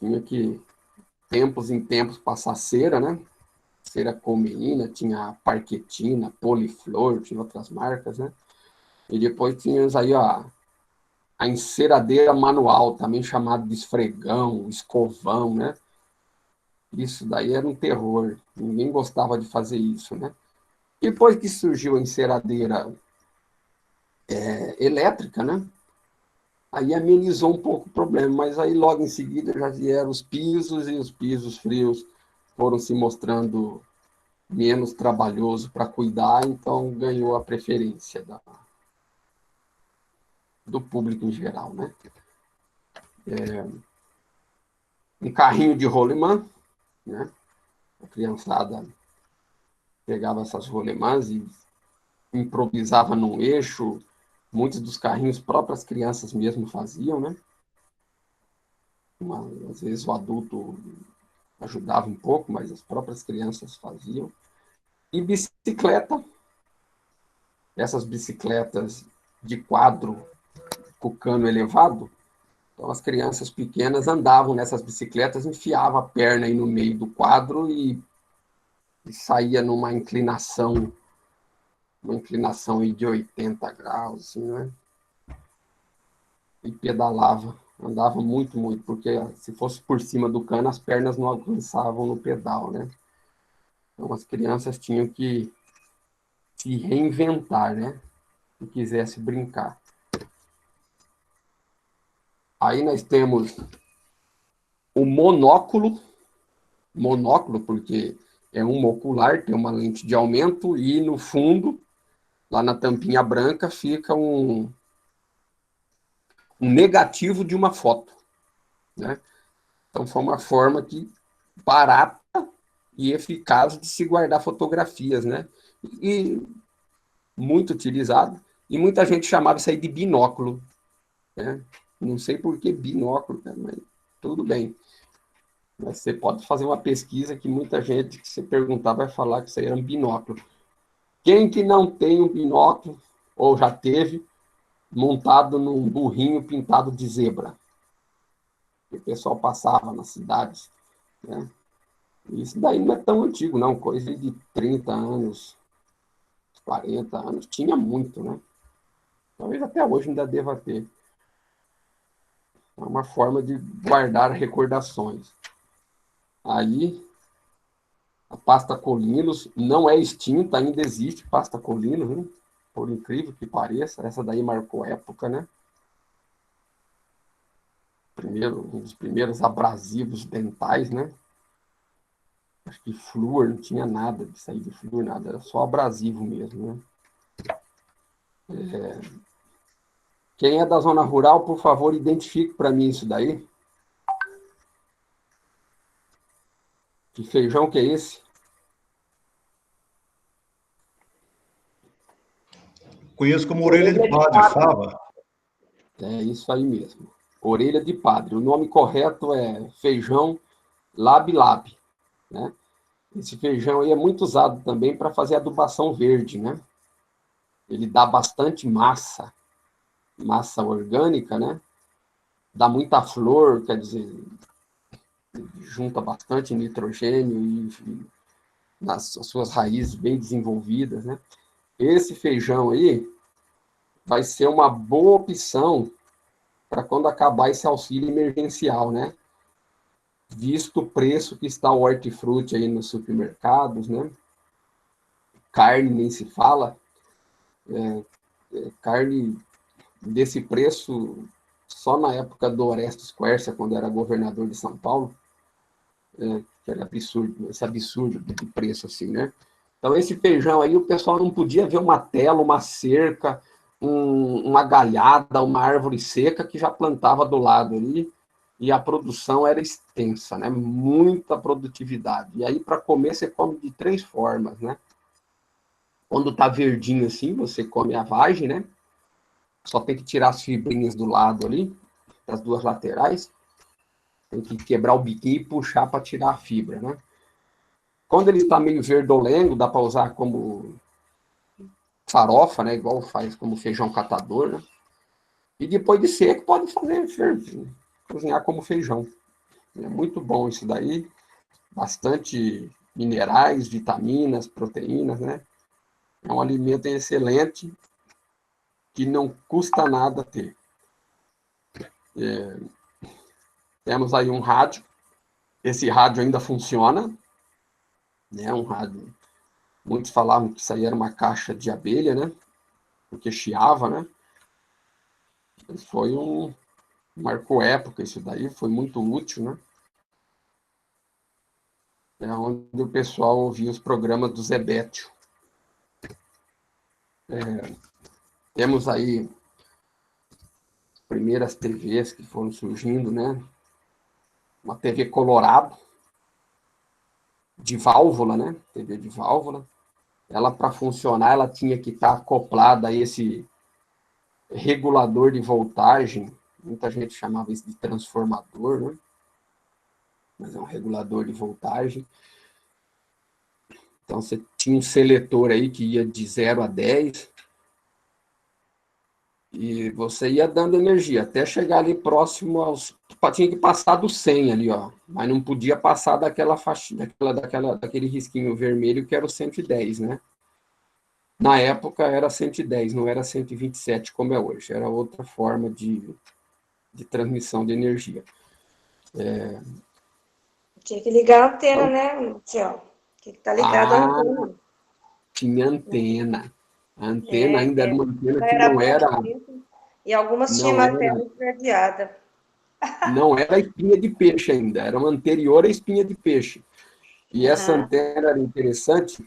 Tinha que, tempos em tempos, passar cera, né? Cera colmeína, tinha parquetina, poliflor, tinha outras marcas, né? E depois tinha aí a enceradeira manual, também chamada de esfregão, escovão, né? Isso daí era um terror. Ninguém gostava de fazer isso, né? Depois que surgiu a enceradeira elétrica, né? Aí amenizou um pouco o problema, mas aí logo em seguida já vieram os pisos, e os pisos frios foram se mostrando menos trabalhoso para cuidar, então ganhou a preferência do público em geral, né? Um carrinho de rolimã, né? A criançada pegava essas rolemãs e improvisava num eixo. Muitos dos carrinhos próprias crianças mesmo faziam, né? Às vezes o adulto ajudava um pouco, mas as próprias crianças faziam. E bicicleta, essas bicicletas de quadro com o cano elevado, então as crianças pequenas andavam nessas bicicletas, enfiavam a perna aí no meio do quadro e saía numa inclinação aí de 80 graus, assim, né? E pedalava, andava muito, muito, porque se fosse por cima do cano, as pernas não alcançavam no pedal, né? Então as crianças tinham que se reinventar, né? Se quisesse brincar. Aí nós temos o monóculo, porque é um ocular, tem uma lente de aumento, e no fundo, lá na tampinha branca, fica um negativo de uma foto, né? Então foi uma forma barata e eficaz de se guardar fotografias, né? E muito utilizado, e muita gente chamava isso aí de binóculo, né? Não sei por que binóculo, né? Mas tudo bem. Mas você pode fazer uma pesquisa que muita gente que você perguntar vai falar que isso aí era um binóculo. Quem que não tem um binóculo, ou já teve, montado num burrinho pintado de zebra? O pessoal passava nas cidades, né? Isso daí não é tão antigo, não. Coisa de 30 anos, 40 anos. Tinha muito, né? Talvez até hoje ainda deva ter. É uma forma de guardar recordações. Aí, a pasta Colinos não é extinta, ainda existe pasta Colinos, né? Por incrível que pareça. Essa daí marcou época, né? Um dos primeiros abrasivos dentais, né? Acho que flúor, não tinha nada de sair de flúor, nada, era só abrasivo mesmo, né? Quem é da zona rural, por favor, identifique para mim isso daí. Que feijão que é esse? Conheço como orelha de padre, fava. É isso aí mesmo. Orelha de padre. O nome correto é feijão labi-labi, né? Esse feijão aí é muito usado também para fazer adubação verde, né? Ele dá bastante massa orgânica, né? Dá muita flor, quer dizer, junta bastante nitrogênio e nas suas raízes bem desenvolvidas, né? Esse feijão aí vai ser uma boa opção para quando acabar esse auxílio emergencial, né? Visto o preço que está o hortifruti aí nos supermercados, né? Carne nem se fala. Carne desse preço só na época do Orestes Quercia, quando era governador de São Paulo, que era absurdo, esse absurdo de preço assim, né? Então, esse feijão aí, o pessoal não podia ver uma tela, uma cerca, uma galhada, uma árvore seca que já plantava do lado ali, e a produção era extensa, né? Muita produtividade. E aí, para comer, você come de 3 formas, né? Quando está verdinho assim, você come a vagem, né? Só tem que tirar as fibrinhas do lado ali, das 2 laterais. Tem que quebrar o biquinho e puxar para tirar a fibra, né? Quando ele está meio verdolengo, dá para usar como farofa, né? Igual faz como feijão catador, né? E depois de seco, pode cozinhar como feijão. É muito bom isso daí. Bastante minerais, vitaminas, proteínas, né? É um alimento excelente que não custa nada ter. Temos aí um rádio. Esse rádio ainda funciona, né? Um rádio. Muitos falavam que isso aí era uma caixa de abelha, né? Porque chiava, né? Marcou época isso daí, foi muito útil, né? É onde o pessoal ouvia os programas do Zé Bétio. Temos aí as primeiras TVs que foram surgindo, né? Uma TV Colorado, de válvula, né? TV de válvula. ela para funcionar, ela tinha que estar acoplada a esse regulador de voltagem, muita gente chamava isso de transformador, né? Mas é um regulador de voltagem. Então, você tinha um seletor aí que ia de 0 a 10, e você ia dando energia, até chegar ali próximo aos... Tinha que passar do 100 ali, ó, mas não podia passar daquela faixa, daquele risquinho vermelho que era o 110, né? Na época era 110, não era 127 como é hoje, era outra forma de transmissão de energia. Tinha que ligar a antena, né, Marcelo? Tinha que estar ligado a antena. Tinha antena. A antena ainda era uma antena que Era não era... E algumas tinham Não uma tela esverdeada. Não era espinha de peixe ainda, era uma anterior à espinha de peixe. E essa antena era interessante,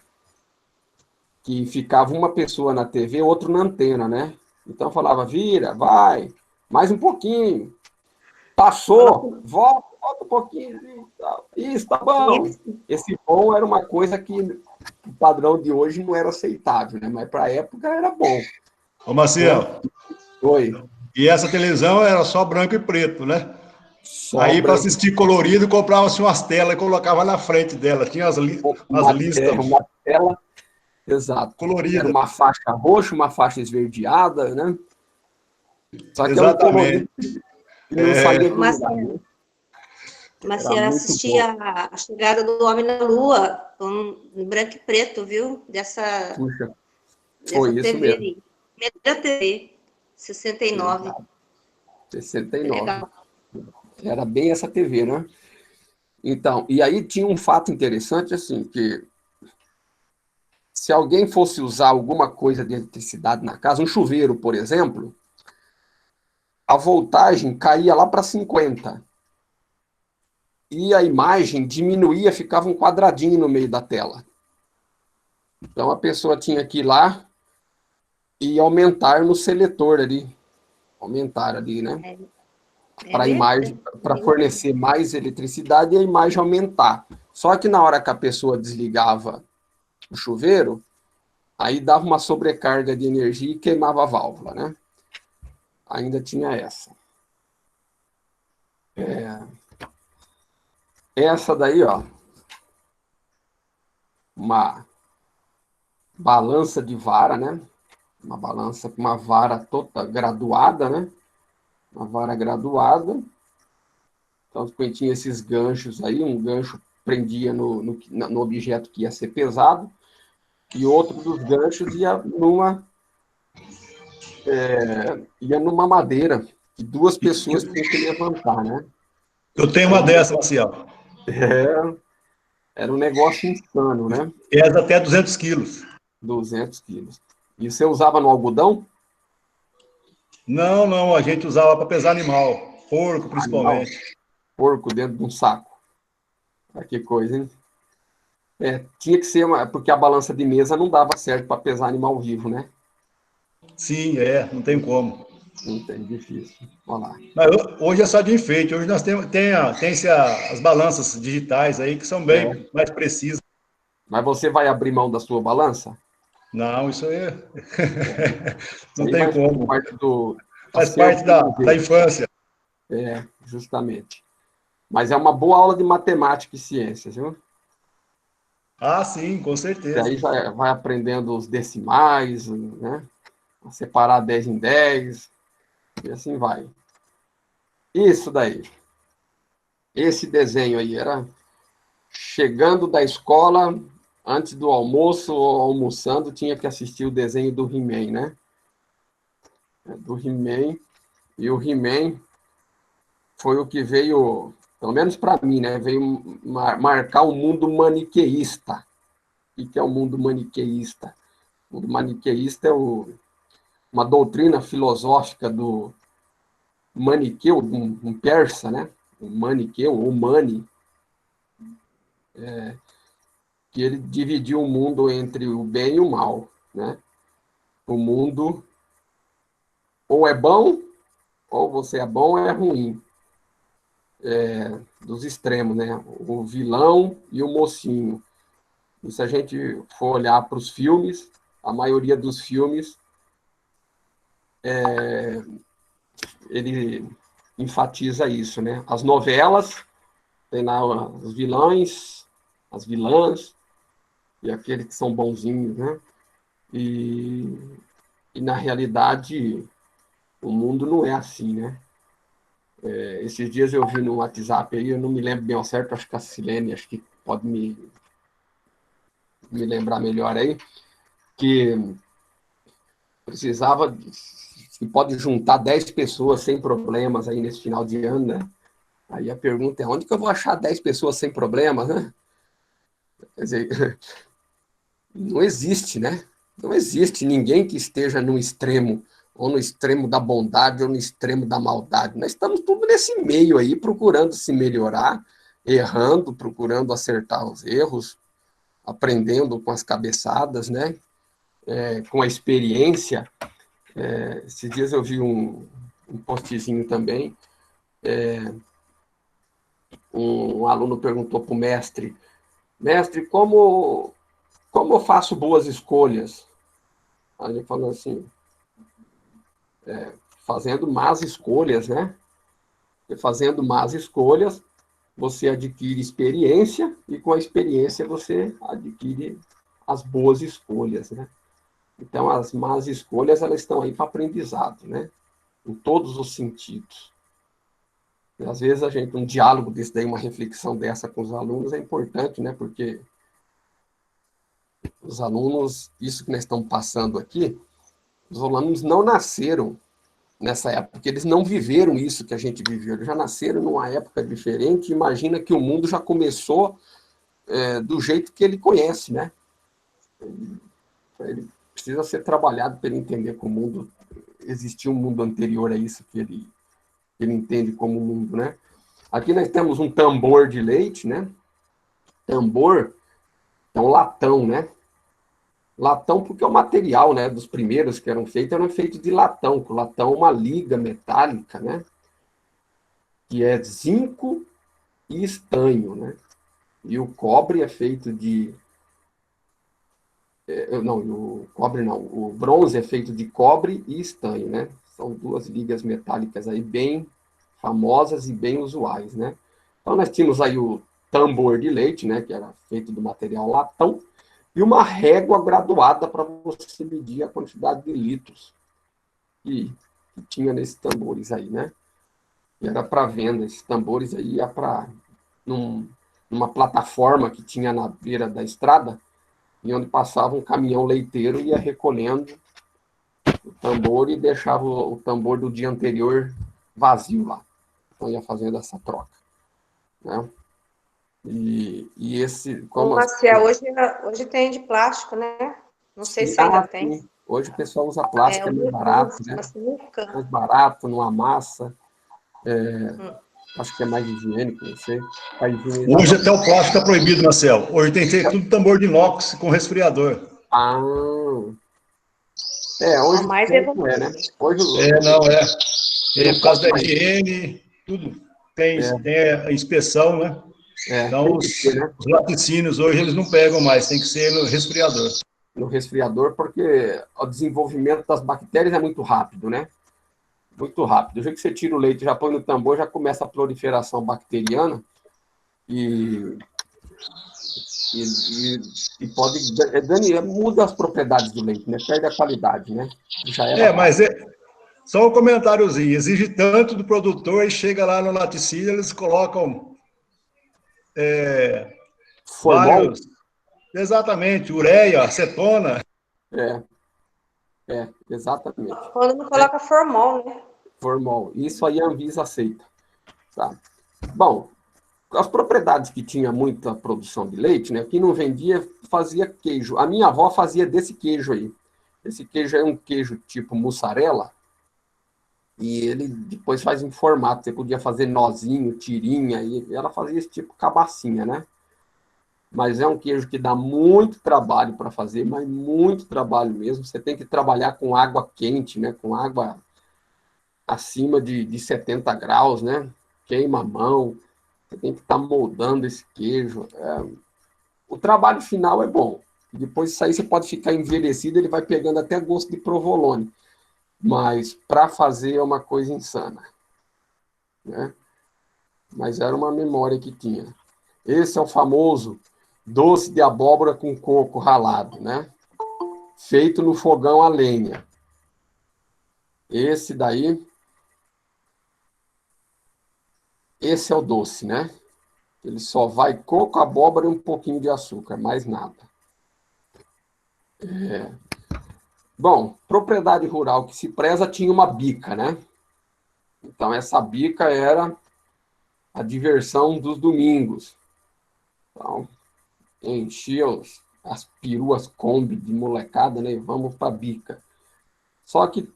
que ficava uma pessoa na TV, outro na antena, né? Então falava, vira, vai, mais um pouquinho. Passou, volta um pouquinho. Isso, tá bom. Esse bom era uma coisa que o padrão de hoje não era aceitável, né? Mas para a época era bom. Ô, Marcelo. Oi. E essa televisão era só branco e preto, né? Só aí, para branco. assistir colorido, comprava-se umas telas e colocava na frente dela. Tinha as listas. Uma tela, exato. Colorida. Era uma faixa roxa, uma faixa esverdeada, né? Só que exatamente. Não saía do lugar, né? Mas eu assistia a chegada do Homem na Lua em branco e preto, viu? Dessa foi isso TV mesmo. ali. Primeira TV, 69. 69. Legal. Era bem essa TV, né? Então, e aí tinha um fato interessante, assim, que se alguém fosse usar alguma coisa de eletricidade na casa, um chuveiro, por exemplo, a voltagem caía lá para 50. E a imagem diminuía, ficava um quadradinho no meio da tela. Então, a pessoa tinha que ir lá e aumentar no seletor ali. Aumentar ali, né? Para a imagem, para fornecer mais eletricidade e a imagem aumentar. Só que na hora que a pessoa desligava o chuveiro, aí dava uma sobrecarga de energia e queimava a válvula, né? Ainda tinha essa. Essa daí, ó, uma balança de vara, né? Uma balança com uma vara toda graduada, né? Uma vara graduada. Então, tinha esses ganchos aí, um gancho prendia no objeto que ia ser pesado, e outro dos ganchos ia numa madeira, que duas pessoas tinham que levantar, né? Eu tenho uma dessa, Marcelo. Era um negócio insano, né? Pesa até 200 quilos. 200 quilos. E você usava no algodão? Não, a gente usava para pesar animal, porco principalmente. Animal. Porco dentro de um saco. Que coisa, hein? Tinha que ser, porque a balança de mesa não dava certo para pesar animal vivo, né? Sim, não tem como. Não tem, difícil. Olha lá. Mas hoje é só de enfeite, hoje nós tem as balanças digitais aí que são bem mais precisas. Mas você vai abrir mão da sua balança? Não, isso aí não tem como. Faz parte da infância. Justamente. Mas é uma boa aula de matemática e ciências, viu? Ah, sim, com certeza. E aí já vai aprendendo os decimais, né? A separar 10 em 10, e assim vai. Isso daí. Esse desenho aí era chegando da escola, antes do almoço ou almoçando, tinha que assistir o desenho do He-Man, né? Do He-Man. E o He-Man foi o que veio, pelo menos para mim, né? Veio marcar o mundo maniqueísta. O que é o mundo maniqueísta? O mundo maniqueísta é uma doutrina filosófica do Maniqueu, um persa, né? O Maniqueu, ou Mani, que ele dividiu o mundo entre o bem e o mal, né? O mundo ou é bom, ou você é bom ou é ruim. Dos extremos, né? O vilão e o mocinho. E se a gente for olhar para os filmes, a maioria dos filmes, ele enfatiza isso, né? As novelas, tem lá os vilões, as vilãs, e aqueles que são bonzinhos, né? E na realidade, o mundo não é assim, né? Esses dias eu vi no WhatsApp aí, eu não me lembro bem ao certo, acho que a Silene, acho que pode me lembrar melhor aí, que precisava, se pode juntar 10 pessoas sem problemas aí nesse final de ano, né? Aí a pergunta é, onde que eu vou achar 10 pessoas sem problemas, né? Quer dizer, não existe, né? Não existe ninguém que esteja no extremo, ou no extremo da bondade, ou no extremo da maldade. Nós estamos tudo nesse meio aí, procurando se melhorar, errando, procurando acertar os erros, aprendendo com as cabeçadas, né? Com a experiência. Esses dias eu vi um postzinho também, um aluno perguntou para o mestre, como eu faço boas escolhas? Aí ele falou assim, fazendo más escolhas, né? E fazendo más escolhas, você adquire experiência, e com a experiência você adquire as boas escolhas, né? Então, as más escolhas, elas estão aí para aprendizado, né? Em todos os sentidos. E, às vezes, um diálogo desse daí, uma reflexão dessa com os alunos é importante, né? Porque os alunos, isso que nós estamos passando aqui, os alunos não nasceram nessa época, porque eles não viveram isso que a gente viveu, eles já nasceram numa época diferente, imagina que o mundo já começou do jeito que ele conhece, né? Ele precisa ser trabalhado para ele entender que o mundo, existia um mundo anterior a isso que ele entende como mundo, né? Aqui nós temos um tambor de leite, né? Tambor é um latão, né? Latão porque é o material, né, dos primeiros que eram feitos de latão, que o latão é uma liga metálica, né, que é zinco e estanho, né, e o cobre é feito de... o bronze é feito de cobre e estanho, né, são duas ligas metálicas aí bem famosas e bem usuais, né. Então nós tínhamos aí o tambor de leite, né, que era feito do material latão, e uma régua graduada para você medir a quantidade de litros que tinha nesses tambores aí, né? E era para venda, esses tambores aí ia para numa plataforma que tinha na beira da estrada, e onde passava um caminhão leiteiro e ia recolhendo o tambor e deixava o tambor do dia anterior vazio lá. Então ia fazendo essa troca, né? E esse... Marcel, hoje tem de plástico, né? Não sei se ainda tem. Sim. Hoje o pessoal usa plástico, é mais barato, né? Mais barato, não amassa. Acho que é mais higiênico, não sei. Hoje até o plástico está proibido, Marcel. Hoje tem que ser tudo tambor de inox com resfriador. Hoje mais não é, né? Hoje, não é. Por causa da higiene, tudo tem a inspeção, né? Então, os laticínios hoje eles não pegam mais, tem que ser no resfriador. No resfriador, porque o desenvolvimento das bactérias é muito rápido, né? Muito rápido. Do jeito que você tira o leite, já põe no tambor, já começa a proliferação bacteriana e pode... muda as propriedades do leite, né? Perde a qualidade, né? Mas só um comentáriozinho. Exige tanto do produtor e chega lá no laticínio, eles colocam vários... Exatamente, ureia, acetona. Exatamente. Quando não coloca formol, né? Formol. Isso aí a Anvisa aceita. Tá? Bom, as propriedades que tinha muita produção de leite, né? Quem não vendia fazia queijo. A minha avó fazia desse queijo aí. Esse queijo é um queijo tipo mussarela, e ele depois faz em formato. Você podia fazer nozinho, tirinha, e ela fazia esse tipo cabacinha, né? Mas é um queijo que dá muito trabalho para fazer, mas muito trabalho mesmo. Você tem que trabalhar com água quente, né? Com água acima de 70 graus, né? Queima a mão. Você tem que estar moldando esse queijo. O trabalho final é bom. Depois disso aí você pode ficar envelhecido, ele vai pegando até gosto de provolone. Mas para fazer é uma coisa insana, né? Mas era uma memória que tinha. Esse é o famoso doce de abóbora com coco ralado, né? Feito no fogão a lenha. Esse daí, esse é o doce, né? Ele só vai coco, abóbora e um pouquinho de açúcar, mais nada. Bom, propriedade rural que se preza tinha uma bica, né? Então, essa bica era a diversão dos domingos. Então, enchia as peruas Kombi de molecada, né? Vamos para a bica. Só que,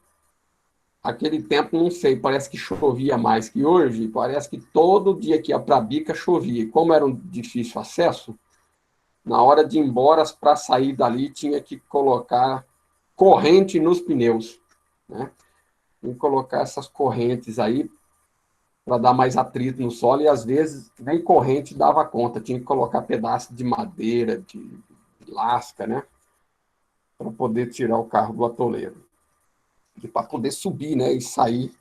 aquele tempo, não sei, parece que chovia mais que hoje, parece que todo dia que ia para a bica chovia. E como era um difícil acesso, na hora de ir embora, para sair dali, tinha que colocar corrente nos pneus, né? E colocar essas correntes aí para dar mais atrito no solo, e às vezes nem corrente dava conta, tinha que colocar pedaço de madeira, de lasca, né? Para poder tirar o carro do atoleiro. E para poder subir, né? E sair,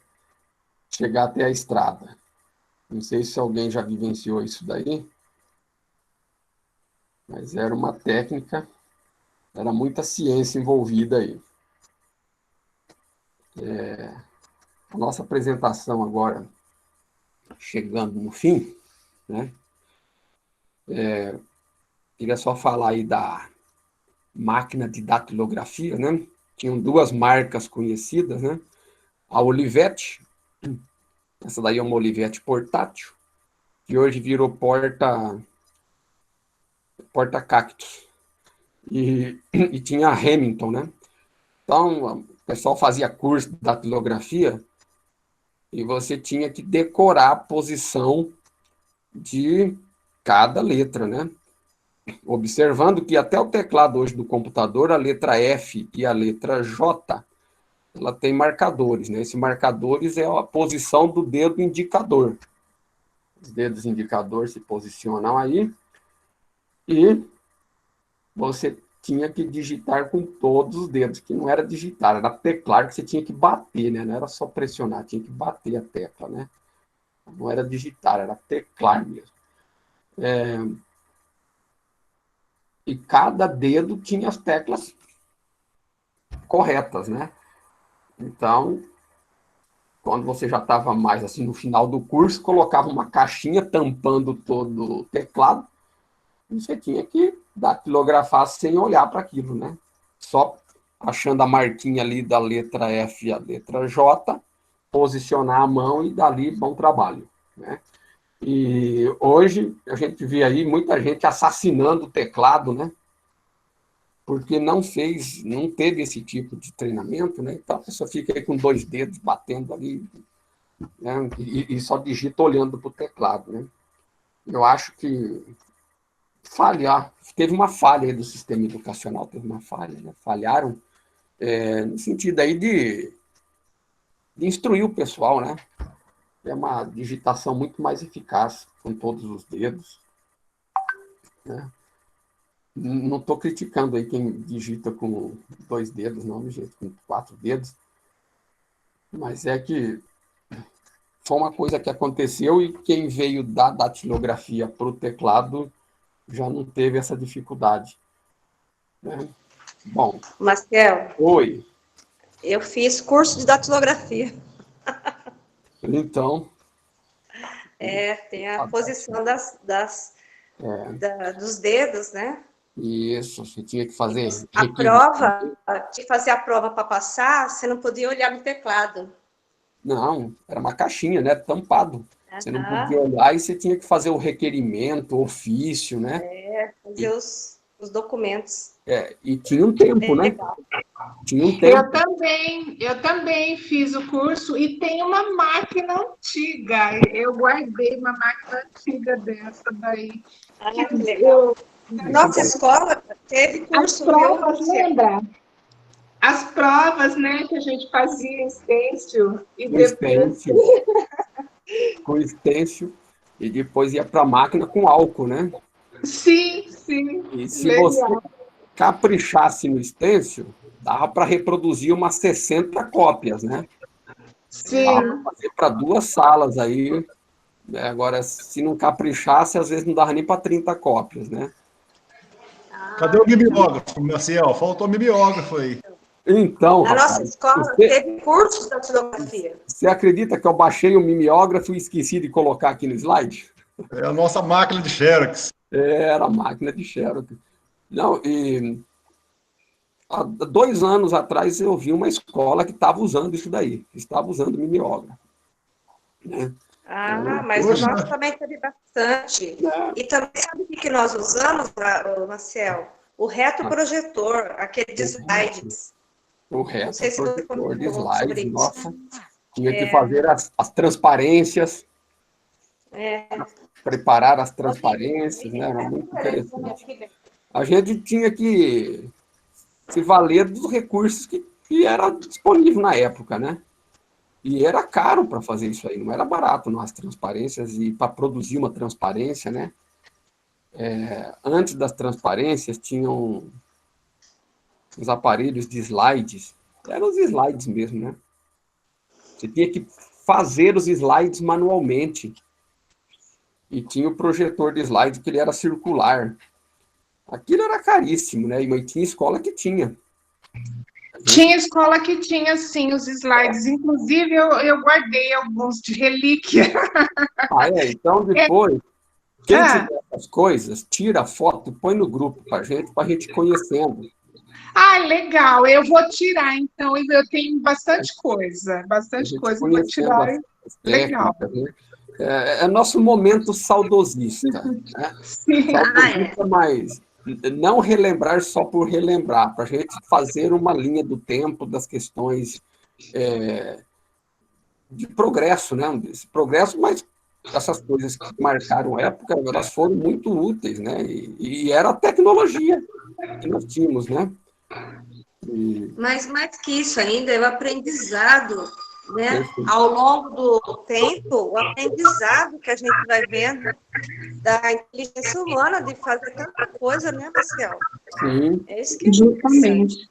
chegar até a estrada. Não sei se alguém já vivenciou isso daí, mas era uma técnica, era muita ciência envolvida aí. A nossa apresentação agora, chegando no fim, né? Queria só falar aí da máquina de datilografia, né? Tinham duas marcas conhecidas, né? A Olivetti, essa daí é uma Olivetti portátil, que hoje virou porta-cactos. E tinha a Remington, né? Então, o pessoal fazia curso de datilografia e você tinha que decorar a posição de cada letra, né? Observando que até o teclado hoje do computador, a letra F e a letra J, ela tem marcadores, né? Esses marcadores é a posição do dedo indicador. Os dedos indicadores se posicionam aí e você tinha que digitar com todos os dedos, que não era digitar, era teclar, que você tinha que bater, né? Não era só pressionar, tinha que bater a tecla, né? Não era digitar, era teclar mesmo. E cada dedo tinha as teclas corretas, né? Então, quando você já estava mais assim no final do curso, colocava uma caixinha tampando todo o teclado e você tinha que datilografar sem olhar para aquilo, né? Só achando a marquinha ali da letra F e a letra J, posicionar a mão e dali bom trabalho, né? E hoje a gente vê aí muita gente assassinando o teclado, né? Porque não teve esse tipo de treinamento, né? Então a pessoa fica aí com dois dedos batendo ali, né? E só digita olhando para o teclado, né? Eu acho que teve uma falha aí do sistema educacional, teve uma falha, né? Falharam no sentido aí de instruir o pessoal, né? É uma digitação muito mais eficaz com todos os dedos, né? Não estou criticando aí quem digita com 2 dedos, não, gente, com 4 dedos, mas é que foi uma coisa que aconteceu e quem veio da datilografia para o teclado já não teve essa dificuldade, né? Bom. Marcel. Oi. Eu fiz curso de datilografia. Então. Tem a posição dos dedos, né? Isso, você tinha que fazer. Tinha que fazer a prova para passar, você não podia olhar no teclado. Não, era uma caixinha, né? Tampado. Você não podia olhar e você tinha que fazer o requerimento, o ofício, né? Fazer os documentos. E tinha um tempo, né? Tinha um tempo. Eu também fiz o curso e tem uma máquina antiga. Eu guardei uma máquina antiga dessa daí. Legal. Nossa escola teve curso. As provas, lembra? As provas, né, que a gente fazia em stencil. Com stencil. E depois ia para a máquina com álcool, né? Sim, sim. E se Legal. você caprichasse no stencil, dava para reproduzir umas 60 cópias, né? Sim. Dava para fazer para 2 salas aí. Agora, se não caprichasse, às vezes não dava nem para 30 cópias, né? Cadê o mimeógrafo, Maciel? Faltou o mimeógrafo aí. Então, Na nossa rapaz, escola teve curso de datilografia. você acredita que eu baixei o mimeógrafo e esqueci de colocar aqui no slide? É a nossa máquina de Xerox. Era a máquina de Xerox. Não, e há 2 anos atrás eu vi uma escola que estava usando isso daí, que estava usando mimeógrafo. Né? Mas o nosso também teve bastante. E também sabe o que nós usamos, Marcel? O retroprojetor, aquele de slides. O retroprojetor de sobre slides, isso. nossa. Tinha que fazer as transparências. Preparar as transparências, né? Era muito interessante. A gente tinha que se valer dos recursos que era disponível na época, né? E era caro para fazer isso aí, não era barato, não, as transparências, e para produzir uma transparência, né? Antes das transparências, tinham os aparelhos de slides, eram os slides mesmo, né? Você tinha que fazer os slides manualmente. E tinha o projetor de slides, que ele era circular. Aquilo era caríssimo, né? Mas tinha escola que tinha. Tinha escola que tinha, sim, os slides. Inclusive, eu guardei alguns de relíquia. Então depois, quem tiver essas coisas, tira a foto e põe no grupo para a gente conhecendo. Legal. Eu vou tirar, então. Eu tenho bastante coisa. Bastante coisa. Eu vou tirar. Legal. Né? É nosso momento saudosista. Né? Saudosista, mas não relembrar só por relembrar, para a gente fazer uma linha do tempo das questões de progresso, né? Esse progresso, mas essas coisas que marcaram a época, elas foram muito úteis, né? E era a tecnologia que nós tínhamos, né? Mas mais que isso ainda, é o aprendizado, né? Ao longo do tempo, o aprendizado que a gente vai vendo da inteligência humana de fazer tanta coisa, né, Marcel? Sim. É isso que é justamente.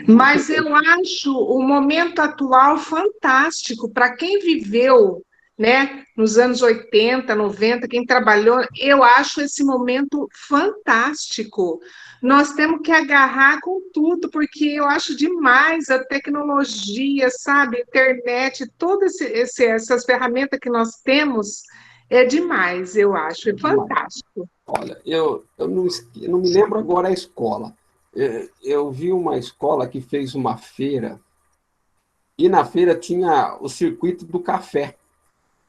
Mas eu acho o momento atual fantástico para quem viveu, né, nos anos 80, 90, quem trabalhou, eu acho esse momento fantástico. Nós temos que agarrar com tudo, porque eu acho demais a tecnologia, sabe, internet, todas essas ferramentas que nós temos, é demais, eu acho, é fantástico. Olha, eu não me lembro agora a escola. Eu vi uma escola que fez uma feira, e na feira tinha o circuito do café.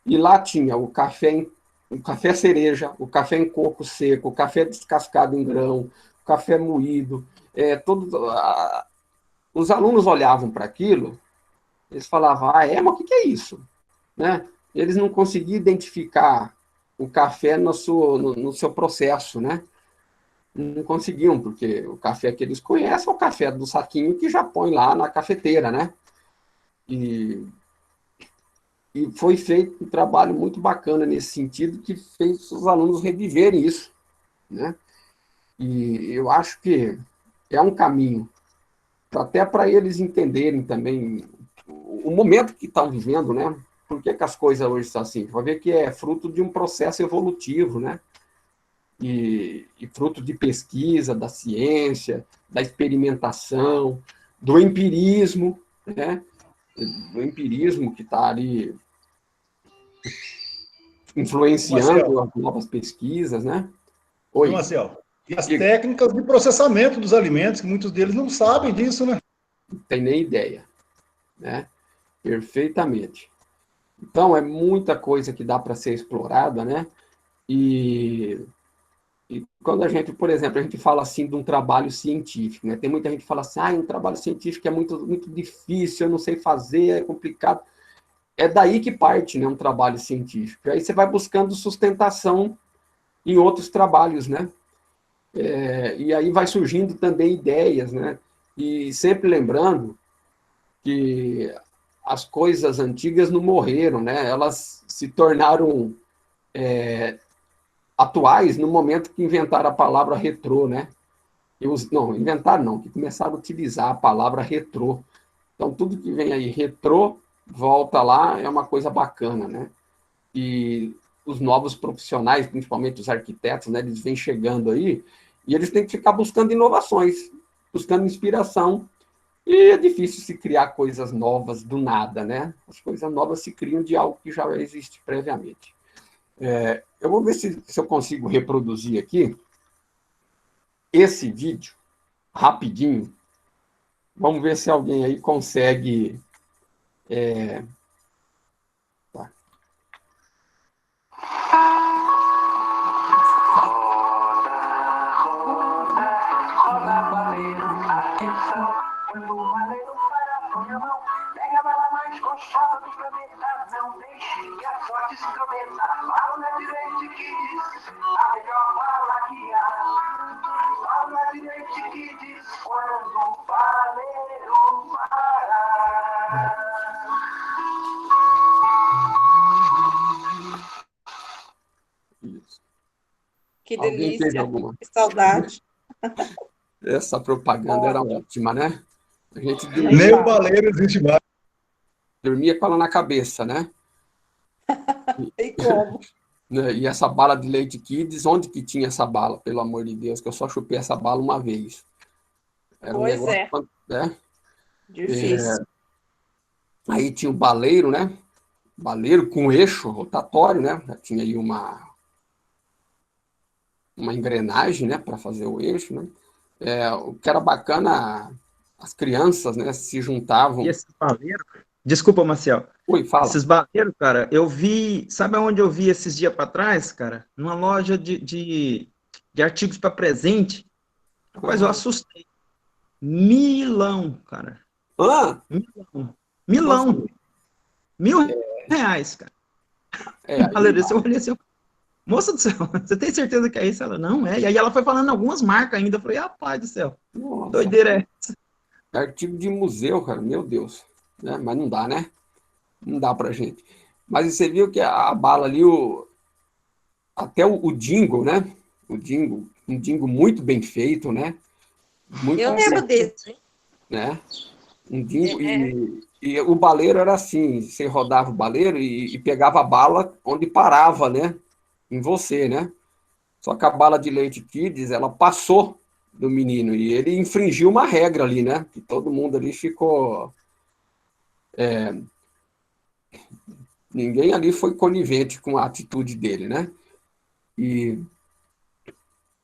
E lá tinha o café cereja, o café em coco seco, o café descascado em grão, o café moído. Os alunos olhavam para aquilo, eles falavam, mas o que é isso? Né? Eles não conseguiam identificar o café no seu processo, né? Não conseguiam, porque o café que eles conhecem é o café do saquinho que já põe lá na cafeteira, né? E foi feito um trabalho muito bacana nesse sentido, que fez os alunos reviverem isso, né? E eu acho que é um caminho, até para eles entenderem também o momento que estão vivendo, né? Por que as coisas hoje são assim? Vai ver que é fruto de um processo evolutivo, né? E fruto de pesquisa, da ciência, da experimentação, do empirismo, né? Do empirismo que está ali influenciando as novas pesquisas, né? Oi, Marcel. E as técnicas de processamento dos alimentos, que muitos deles não sabem disso, né? Não tem nem ideia, né? Perfeitamente. Então, é muita coisa que dá para ser explorada, né? E quando a gente, por exemplo, a gente fala assim de um trabalho científico, né? Tem muita gente que fala assim, um trabalho científico é muito, muito difícil, eu não sei fazer, é complicado. É daí que parte, né, um trabalho científico. Aí você vai buscando sustentação em outros trabalhos, né? E aí vai surgindo também ideias, né? E sempre lembrando que as coisas antigas não morreram, né? Elas se tornaram atuais no momento que inventaram a palavra retrô, né? Não, inventaram não, que começaram a utilizar a palavra retrô. Então, tudo que vem aí retrô, volta lá, é uma coisa bacana, né? E os novos profissionais, principalmente os arquitetos, né, eles vêm chegando aí, e eles têm que ficar buscando inovações, buscando inspiração, e é difícil se criar coisas novas do nada, né? As coisas novas se criam de algo que já existe previamente. Eu vou ver se eu consigo reproduzir aqui esse vídeo, rapidinho. Vamos ver se alguém aí consegue... Tá. Que Alguém delícia, teve alguma? que saudade. Essa propaganda era ótima, né? A gente Nem o baleiro existe mais. dormia com ela na cabeça, né? E como? E essa bala de leite Kids, onde que tinha essa bala? Pelo amor de Deus, que eu só chupei essa bala uma vez. Era um Pois negócio, né? Difícil. Aí tinha o baleiro, né? Baleiro com eixo rotatório, né? Tinha aí uma engrenagem, né? Para fazer o eixo, né? O que era bacana, as crianças, né? Se juntavam. E esse baleiro? Desculpa, Marcel. Oi, fala. Esses baleiros, cara, eu vi... Sabe onde eu vi esses dias para trás, cara? Numa loja de artigos para presente. Rapaz, eu assustei. Milão, cara. Milão. R$1.000, cara. Eu olhei assim, moça do céu, você tem certeza que é isso? Ela, não, é. E aí ela foi falando algumas marcas ainda. Eu falei, rapaz do céu, Nossa, doideira é essa? Artigo de museu, cara, meu Deus. Né? Mas não dá, né? Não dá pra gente. Mas você viu que a bala ali, até o Dingo, né? O Dingo, um Dingo muito bem feito, né? Muito Eu lembro desse. Né? Um Dingo, e o baleiro era assim, você rodava o baleiro e pegava a bala onde parava, né? Em você, né? Só que a bala de leite Kids, ela passou do menino e ele infringiu uma regra ali, né? Que todo mundo ali ficou... Ninguém ali foi conivente com a atitude dele, né?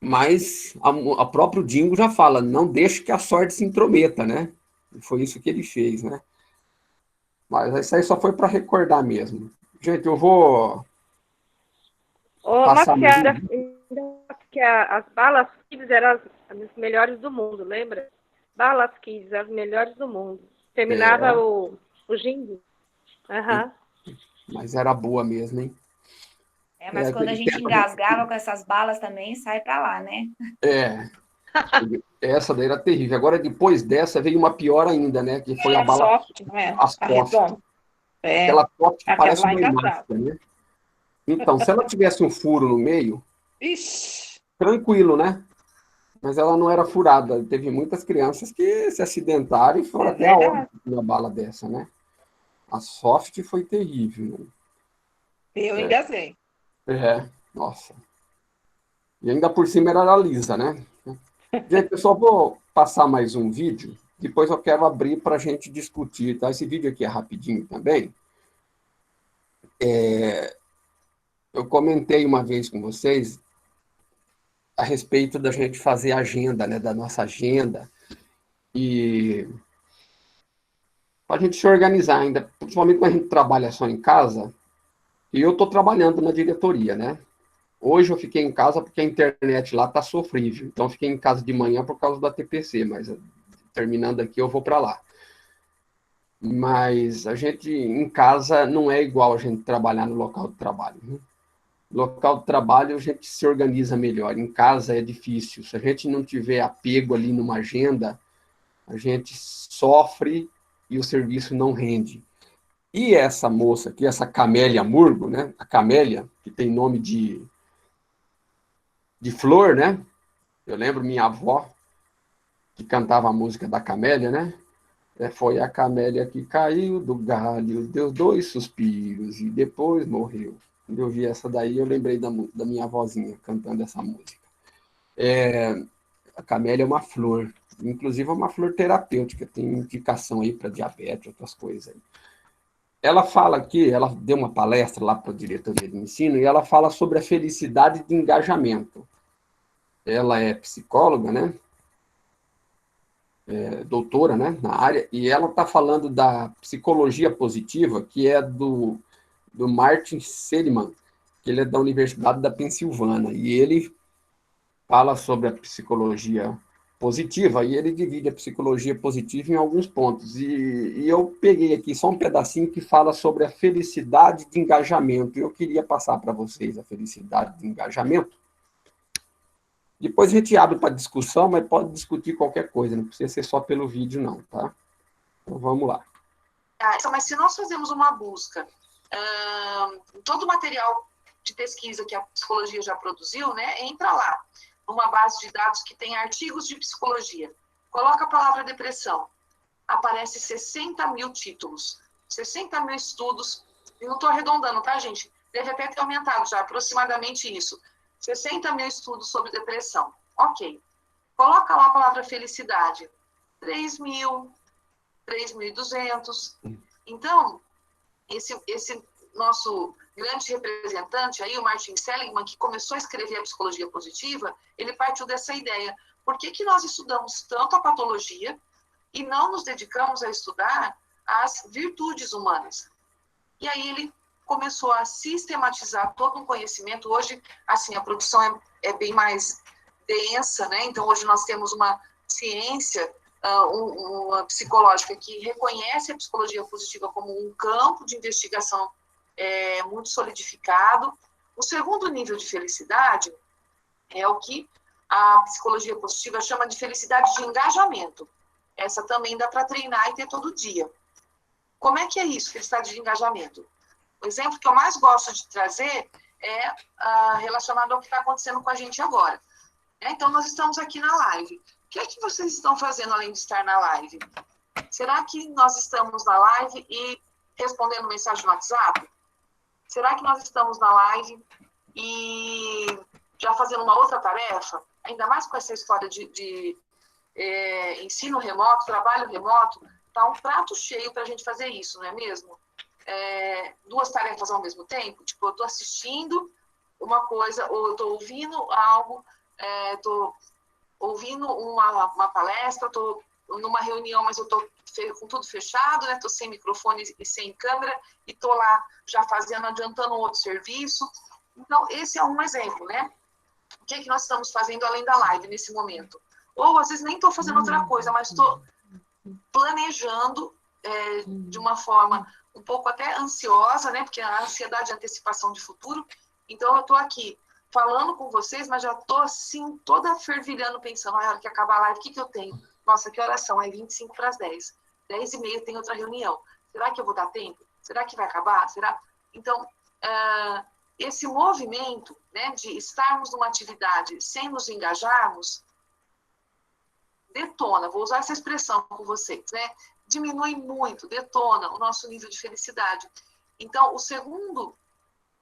Mas a próprio Dingo já fala, não deixe que a sorte se intrometa, né? E foi isso que ele fez, né? Mas isso aí só foi para recordar mesmo. Gente, eu vou... Marciara, que as balas Kids eram as melhores do mundo, lembra? Balas Kids, as melhores do mundo. Terminava o Jingo. Uhum. Mas era boa mesmo, hein? Mas quando a gente engasgava com essas balas também, sai pra lá, né? Essa daí era terrível. Agora, depois dessa, veio uma pior ainda, né? Que foi a bala... Soft, não é? As soft. Aquela soft que parece uma máscara, né? Então, se ela tivesse um furo no meio, tranquilo, né? Mas ela não era furada. Teve muitas crianças que se acidentaram e foram até a hora de uma bala dessa, né? A soft foi terrível. Né? Eu engasguei. Nossa. E ainda por cima era lisa, né? Gente, eu só vou passar mais um vídeo, depois eu quero abrir para a gente discutir, tá? Esse vídeo aqui é rapidinho também. Eu comentei uma vez com vocês a respeito da gente fazer agenda, né? Da nossa agenda. E para a gente se organizar ainda, principalmente quando a gente trabalha só em casa, e eu estou trabalhando na diretoria, né? Hoje eu fiquei em casa porque a internet lá está sofrível. Então, eu fiquei em casa de manhã por causa da TPC, mas terminando aqui eu vou para lá. Mas a gente, em casa, não é igual a gente trabalhar no local de trabalho. Né? No local de trabalho, a gente se organiza melhor. Em casa é difícil. Se a gente não tiver apego ali numa agenda, a gente sofre e o serviço não rende. E essa moça aqui, essa Camélia Murgo, né? A Camélia, que tem nome de de flor, né? Eu lembro minha avó, que cantava a música da camélia, né? Foi a camélia que caiu do galho, deu 2 suspiros e depois morreu. Quando eu vi essa daí, eu lembrei da minha avózinha cantando essa música. A camélia é uma flor, inclusive é uma flor terapêutica, tem indicação aí para diabetes, outras coisas aí. Ela fala aqui, ela deu uma palestra lá para a diretoria de ensino, e ela fala sobre a felicidade de engajamento. Ela é psicóloga, né? Doutora, né, na área, e ela está falando da psicologia positiva, que é do Martin Seligman, que ele é da Universidade da Pensilvânia, e ele fala sobre a psicologia positiva, e ele divide a psicologia positiva em alguns pontos, e eu peguei aqui só um pedacinho que fala sobre a felicidade de engajamento, e eu queria passar para vocês a felicidade de engajamento. Depois a gente abre para discussão, mas pode discutir qualquer coisa, não precisa ser só pelo vídeo, não, tá? Então, vamos lá. Mas se nós fazemos uma busca, todo o material de pesquisa que a psicologia já produziu, né, entra lá, numa base de dados que tem artigos de psicologia. Coloca a palavra depressão. Aparece 60 mil títulos, 60 mil estudos, e não estou arredondando, tá, gente? Deve até ter aumentado já, aproximadamente isso. 60 mil estudos sobre depressão. Ok. Coloca lá a palavra felicidade. 3 mil, 3.200. Então, esse nosso grande representante aí, o Martin Seligman, que começou a escrever a psicologia positiva, ele partiu dessa ideia. Por que nós estudamos tanto a patologia e não nos dedicamos a estudar as virtudes humanas? E aí ele começou a sistematizar todo um conhecimento. Hoje, assim, a produção é bem mais densa, né? Então, hoje nós temos uma ciência uma psicológica que reconhece a psicologia positiva como um campo de investigação muito solidificado. O segundo nível de felicidade é o que a psicologia positiva chama de felicidade de engajamento. Essa também dá para treinar e ter todo dia. Como é que é isso, felicidade de engajamento? O exemplo que eu mais gosto de trazer é relacionado ao que está acontecendo com a gente agora. Então, nós estamos aqui na live. O que é que vocês estão fazendo além de estar na live? Será que nós estamos na live e respondendo mensagem no WhatsApp? Será que nós estamos na live e já fazendo uma outra tarefa? Ainda mais com essa história de ensino remoto, trabalho remoto, está um prato cheio para a gente fazer isso, não é mesmo? 2 tarefas ao mesmo tempo, tipo, eu estou assistindo uma coisa, ou eu estou ouvindo algo, estou ouvindo uma palestra, estou numa reunião, mas eu estou com tudo fechado, né? Estou sem microfone e sem câmera, e estou lá já adiantando um outro serviço. Então, esse é um exemplo, né? O que é que nós estamos fazendo além da live nesse momento? Ou, às vezes, nem estou fazendo outra coisa, mas estou planejando de uma forma um pouco até ansiosa, né? Porque a ansiedade é antecipação de futuro. Então, eu estou aqui falando com vocês, mas já estou assim, toda fervilhando, pensando, a hora que acabar a live, o que eu tenho? Nossa, que horas são? 25 para as 10. 10h30 tem outra reunião. Será que eu vou dar tempo? Será que vai acabar? Será? Então, esse movimento, né, de estarmos numa atividade sem nos engajarmos, detona, vou usar essa expressão com vocês, né? Diminui muito, detona o nosso nível de felicidade. Então, o segundo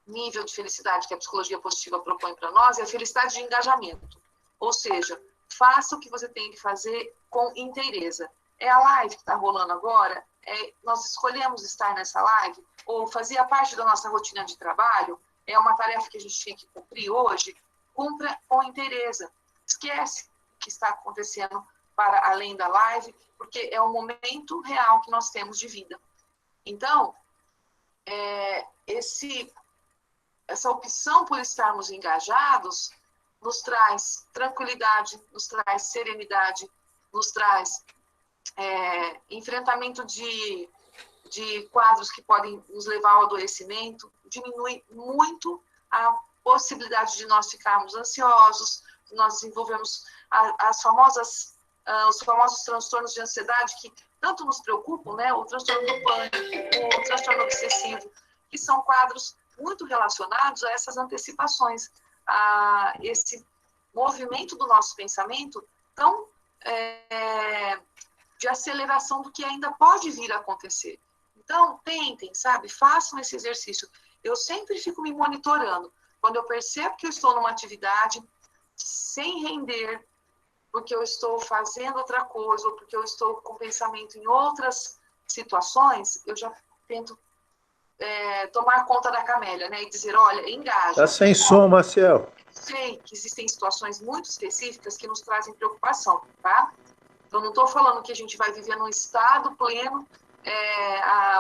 nível de felicidade que a psicologia positiva propõe para nós é a felicidade de engajamento. Ou seja, faça o que você tem que fazer com inteireza. É a live que está rolando agora? Nós escolhemos estar nessa live? Ou fazia parte da nossa rotina de trabalho? É uma tarefa que a gente tinha que cumprir hoje? Cumpra com inteireza. Esquece o que está acontecendo para além da live, porque é o momento real que nós temos de vida. Então, essa opção por estarmos engajados nos traz tranquilidade, nos traz serenidade, nos traz enfrentamento de quadros que podem nos levar ao adoecimento, diminui muito a possibilidade de nós ficarmos ansiosos, de nós desenvolvermos os famosos transtornos de ansiedade que tanto nos preocupam, né? O transtorno do pânico, o transtorno obsessivo, que são quadros muito relacionados a essas antecipações, a esse movimento do nosso pensamento tão de aceleração do que ainda pode vir a acontecer. Então, tentem, sabe? Façam esse exercício. Eu sempre fico me monitorando. Quando eu percebo que eu estou numa atividade sem render, porque eu estou fazendo outra coisa, ou porque eu estou com pensamento em outras situações, eu já tento tomar conta da camélia, né? E dizer, olha, engaja. Tá sem som, Marcel. Sei que existem situações muito específicas que nos trazem preocupação, tá? Eu não estou falando que a gente vai viver num estado pleno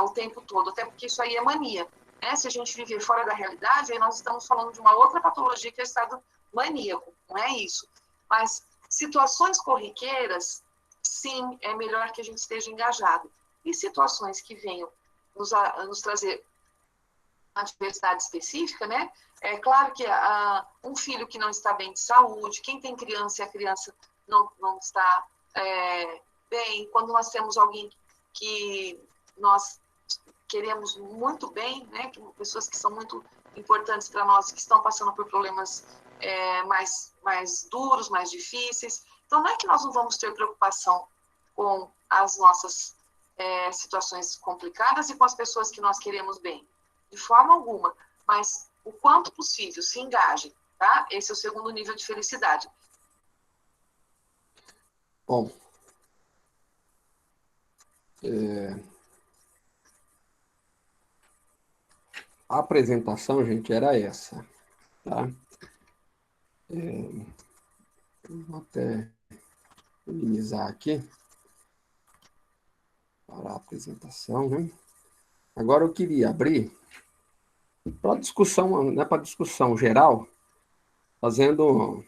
o tempo todo, até porque isso aí é mania, né? Se a gente viver fora da realidade, aí nós estamos falando de uma outra patologia que é o estado maníaco, não é isso. Mas situações corriqueiras, sim, é melhor que a gente esteja engajado. E situações que venham nos trazer uma diversidade específica, né? É claro que um filho que não está bem de saúde, quem tem criança e a criança não está bem, quando nós temos alguém que nós queremos muito bem, né? Pessoas que são muito importantes para nós, que estão passando por problemas mais duros, mais difíceis. Então, não é que nós não vamos ter preocupação com as nossas situações complicadas e com as pessoas que nós queremos bem, de forma alguma, mas o quanto possível, se engajem, tá? Esse é o segundo nível de felicidade. Bom, a apresentação, gente, era essa, tá? Vou até minimizar aqui para a apresentação, né? Agora eu queria abrir para discussão, né, para discussão geral, fazendo,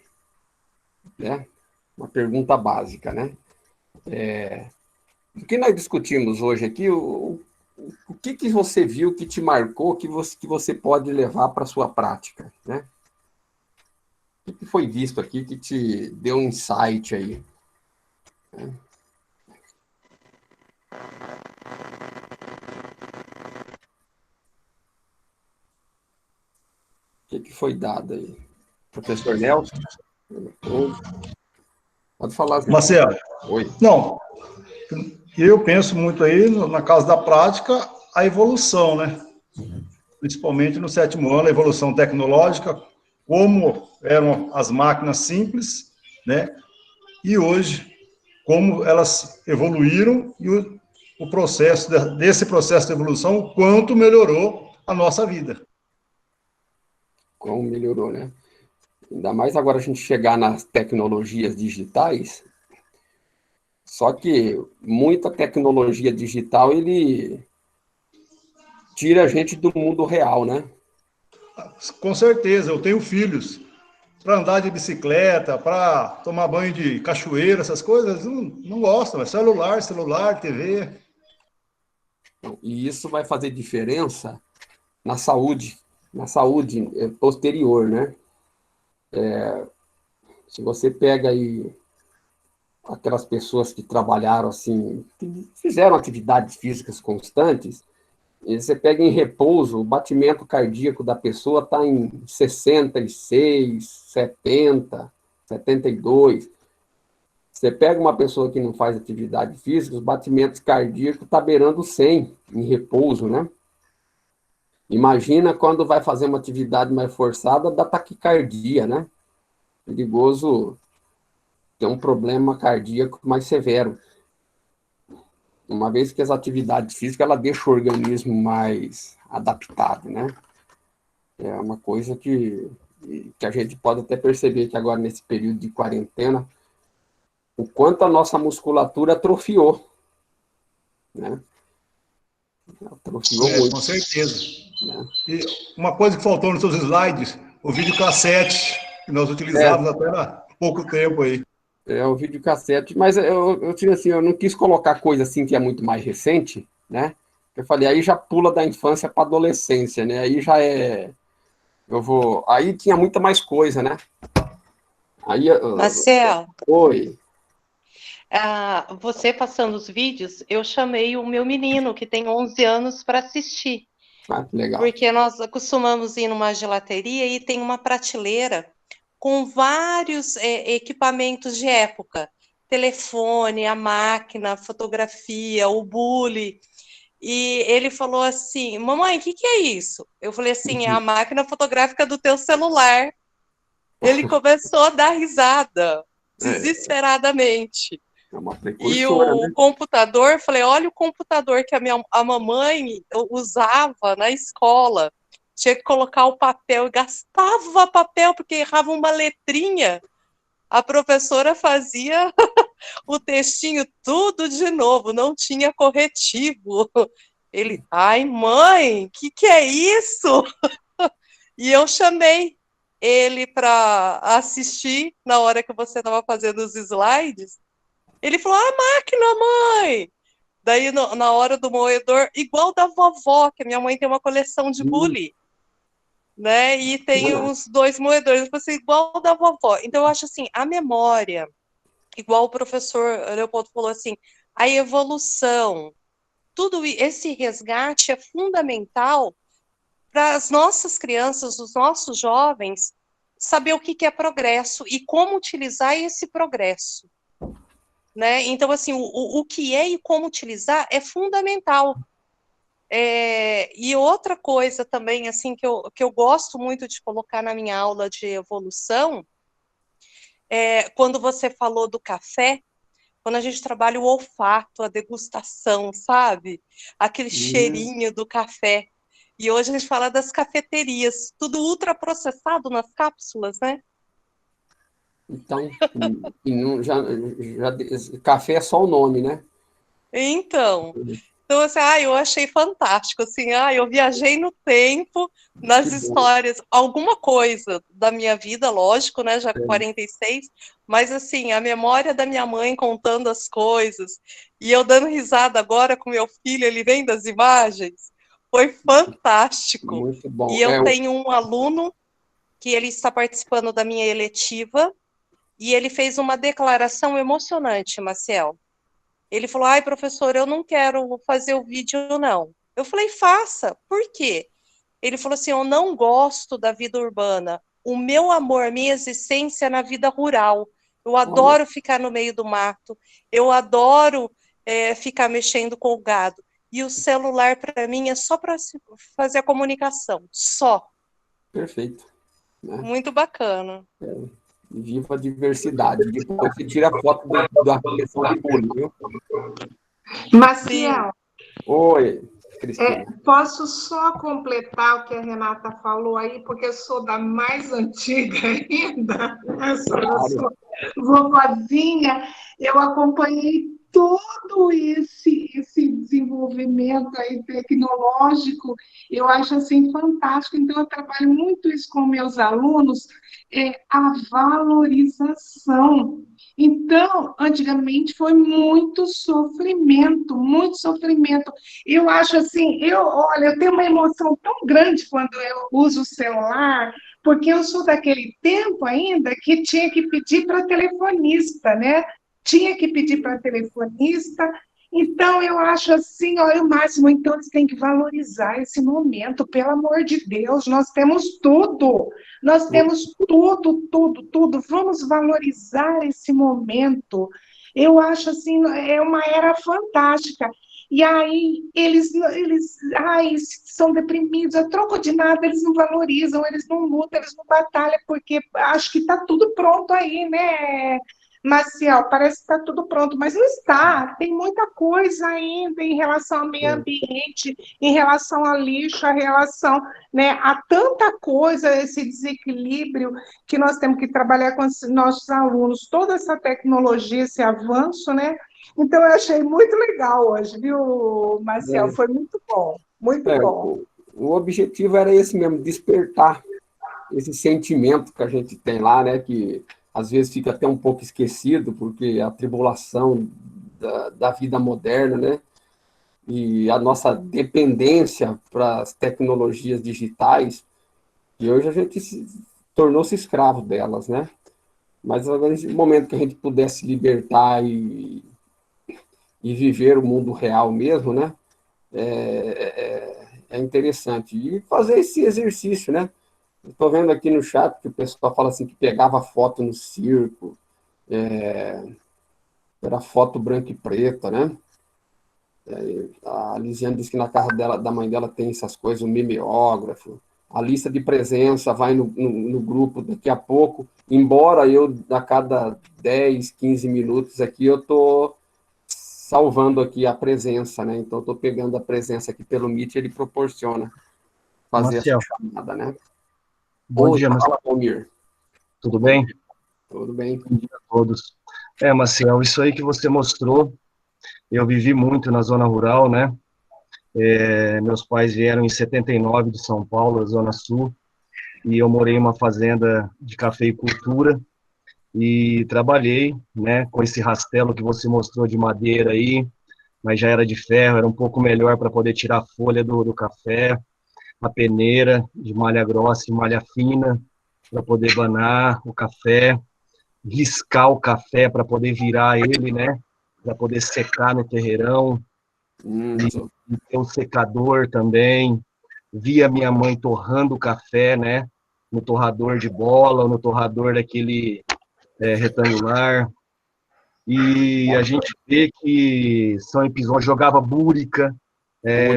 né, uma pergunta básica, né? O que nós discutimos hoje aqui, o que você viu que te marcou, que você pode levar para a sua prática, né? O que foi visto aqui que te deu um insight aí? Né? O que foi dado aí? Professor Nelson? Pode falar. Marcelo. Oi. Não, eu penso muito aí, na causa da prática, a evolução, né? Principalmente no 7º ano, a evolução tecnológica, como eram as máquinas simples, né? E hoje, como elas evoluíram e o processo desse processo de evolução, o quanto melhorou a nossa vida. Como melhorou, né? Ainda mais agora a gente chegar nas tecnologias digitais, só que muita tecnologia digital, ele tira a gente do mundo real, né? Com certeza, eu tenho filhos. Para andar de bicicleta, para tomar banho de cachoeira, essas coisas, não gostam. É celular, TV. E isso vai fazer diferença na saúde posterior, né? Se você pega aí aquelas pessoas que trabalharam assim, que fizeram atividades físicas constantes, e você pega em repouso, o batimento cardíaco da pessoa está em 66, 70, 72. Você pega uma pessoa que não faz atividade física, os batimentos cardíacos estão beirando 100 em repouso, né? Imagina quando vai fazer uma atividade mais forçada, dá taquicardia, né? Perigoso ter um problema cardíaco mais severo. Uma vez que as atividades físicas, ela deixa o organismo mais adaptado, né? É uma coisa que a gente pode até perceber que agora, nesse período de quarentena, o quanto a nossa musculatura atrofiou, né? Atrofiou muito. Com certeza. Né? E uma coisa que faltou nos seus slides, o videocassete, que nós utilizávamos até há pouco tempo aí. O videocassete, mas eu tinha assim, eu não quis colocar coisa assim que é muito mais recente, né? Eu falei, aí já pula da infância para adolescência, né? Aí já aí tinha muita mais coisa, né? Aí, Marcel. Oi. Você passando os vídeos, eu chamei o meu menino, que tem 11 anos, para assistir. Ah, que legal. Porque nós costumamos ir numa gelateria e tem uma prateleira com vários equipamentos de época. Telefone, a máquina, fotografia, o bule. E ele falou assim, mamãe, o que é isso? Eu falei assim, é a máquina fotográfica do teu celular. Ele começou a dar risada, desesperadamente. É uma E precursora, o né? computador, eu falei, olha o computador que a mamãe usava na escola. Tinha que colocar o papel e gastava papel porque errava uma letrinha. A professora fazia o textinho tudo de novo, não tinha corretivo. Ele, ai mãe, que é isso? E eu chamei ele para assistir na hora que você estava fazendo os slides. Ele falou, a máquina, mãe! Daí, na hora do moedor, igual da vovó, que a minha mãe tem uma coleção de bule, né? E tem uns 2 moedores, eu falei, igual da vovó. Então, eu acho assim, a memória, igual o professor Leopoldo falou assim, a evolução, tudo esse resgate é fundamental para as nossas crianças, os nossos jovens, saber o que é progresso e como utilizar esse progresso. Né? Então, assim, o que é e como utilizar é fundamental. E outra coisa também, assim, que eu gosto muito de colocar na minha aula de evolução, quando você falou do café, quando a gente trabalha o olfato, a degustação, sabe? Aquele cheirinho do café. E hoje a gente fala das cafeterias, tudo ultraprocessado nas cápsulas, né? Então, café é só o nome, né? Então, assim, eu achei fantástico, assim, eu viajei no tempo, nas histórias, alguma coisa da minha vida, lógico, né, já com 46, mas assim, a memória da minha mãe contando as coisas, e eu dando risada agora com meu filho, ele vendo as imagens, foi fantástico. Muito bom. E eu tenho um aluno que ele está participando da minha eletiva, e ele fez uma declaração emocionante, Maciel. Ele falou, ai, professor, eu não quero fazer o vídeo, não. Eu falei, faça. Por quê? Ele falou assim, eu não gosto da vida urbana. O meu amor, a minha existência é na vida rural. Eu adoro ficar no meio do mato. Eu adoro ficar mexendo com o gado. E o celular, para mim, é só para fazer a comunicação. Só. Perfeito. Né? Muito bacana. Viva a diversidade. Depois você tira a foto da questão de bullying, viu? Maciel. Oi, Cristina. Posso só completar o que a Renata falou aí, porque eu sou da mais antiga ainda. Eu sou vovozinha. Eu acompanhei todo esse desenvolvimento aí tecnológico, eu acho assim fantástico. Então, eu trabalho muito isso com meus alunos, a valorização. Então, antigamente foi muito sofrimento, muito sofrimento. Eu acho assim, olha, eu tenho uma emoção tão grande quando eu uso o celular, porque eu sou daquele tempo ainda que tinha que pedir para telefonista, né? Tinha que pedir para telefonista. Então, eu acho assim, olha, o máximo, então, eles têm que valorizar esse momento, pelo amor de Deus, nós temos tudo, tudo, vamos valorizar esse momento. Eu acho assim, é uma era fantástica. E aí, eles são deprimidos, a troco de nada, eles não valorizam, eles não lutam, eles não batalham, porque acho que está tudo pronto aí, né, Maciel? Parece que está tudo pronto, mas não está. Tem muita coisa ainda em relação ao meio ambiente, em relação ao lixo, a relação, né, a tanta coisa, esse desequilíbrio que nós temos que trabalhar com os nossos alunos, toda essa tecnologia, esse avanço, né? Então, eu achei muito legal hoje, viu, Maciel? Foi muito bom, muito bom. O objetivo era esse mesmo, despertar esse sentimento que a gente tem lá, né, que às vezes fica até um pouco esquecido, porque a tribulação da vida moderna, né, e a nossa dependência para as tecnologias digitais, e hoje a gente tornou-se escravo delas, né? Mas no momento que a gente pudesse libertar e viver o mundo real mesmo, né? É interessante. E fazer esse exercício, né? Estou vendo aqui no chat que o pessoal fala assim que pegava foto no circo, era foto branca e preta, né? A Lisiane disse que na casa da mãe dela tem essas coisas, o mimeógrafo, a lista de presença vai no grupo daqui a pouco, embora eu, a cada 10, 15 minutos aqui, eu estou salvando aqui a presença, né? Então, estou pegando a presença aqui pelo Meet, ele proporciona fazer Marcel, essa chamada, né? bom dia, Marcel. Fala, Almir. Tudo bem? Tudo bem. Bom dia a todos. Marcel, isso aí que você mostrou, eu vivi muito na zona rural, né? Meus pais vieram em 79 de São Paulo, Zona Sul, e eu morei em uma fazenda de cafeicultura e trabalhei, né, com esse rastelo que você mostrou de madeira aí, mas já era de ferro, era um pouco melhor para poder tirar a folha do café, a peneira de malha grossa e malha fina, para poder banar o café, riscar o café para poder virar ele, né, para poder secar no terreirão, e ter um secador também. Via minha mãe torrando o café, né, no torrador de bola, ou no torrador daquele retangular. E a gente vê que são episódios, jogava búrica,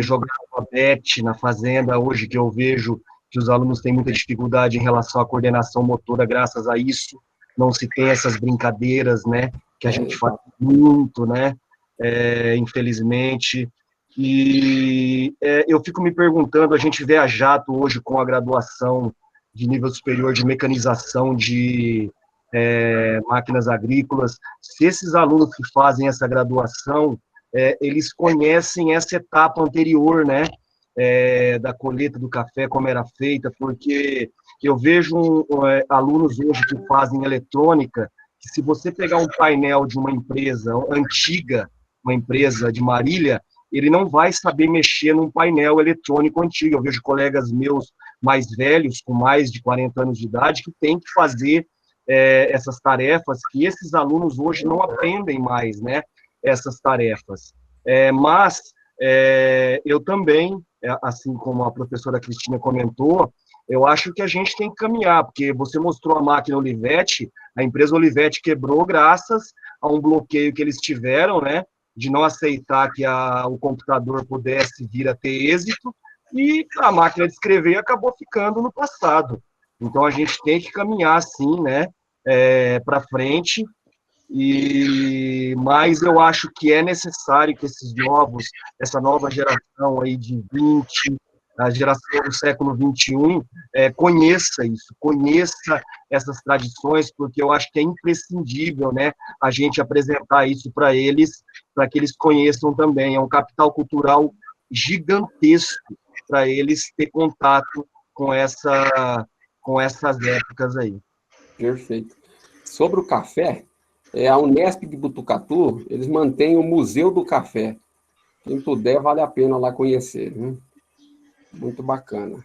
jogava bete na fazenda, hoje que eu vejo que os alunos têm muita dificuldade em relação à coordenação motora, graças a isso, não se tem essas brincadeiras, né, que a gente faz muito, né, infelizmente. E eu fico me perguntando, a gente vê a Jato hoje com a graduação de nível superior de mecanização de máquinas agrícolas, se esses alunos que fazem essa graduação, eles conhecem essa etapa anterior, né, da colheita do café, como era feita, porque eu vejo alunos hoje que fazem eletrônica, que se você pegar um painel de uma empresa antiga, uma empresa de Marília, ele não vai saber mexer num painel eletrônico antigo. Eu vejo colegas meus mais velhos, com mais de 40 anos de idade, que têm que fazer essas tarefas que esses alunos hoje não aprendem mais, né, essas tarefas. Mas eu também, assim como a professora Cristina comentou, eu acho que a gente tem que caminhar, porque você mostrou a máquina Olivetti, a empresa Olivetti quebrou graças a um bloqueio que eles tiveram, né, de não aceitar que o computador pudesse vir a ter êxito, e a máquina de escrever acabou ficando no passado. Então, a gente tem que caminhar, assim, né, para frente, mas eu acho que é necessário que esses novos, essa nova geração aí de 20, a geração do século 21, conheça isso, conheça essas tradições, porque eu acho que é imprescindível, né, a gente apresentar isso para eles, para que eles conheçam também. É um capital cultural gigantesco para eles ter contato com essas épocas aí. Perfeito. Sobre o café, a Unesp de Botucatu, eles mantêm o Museu do Café. Quem puder, vale a pena lá conhecer, né? Muito bacana.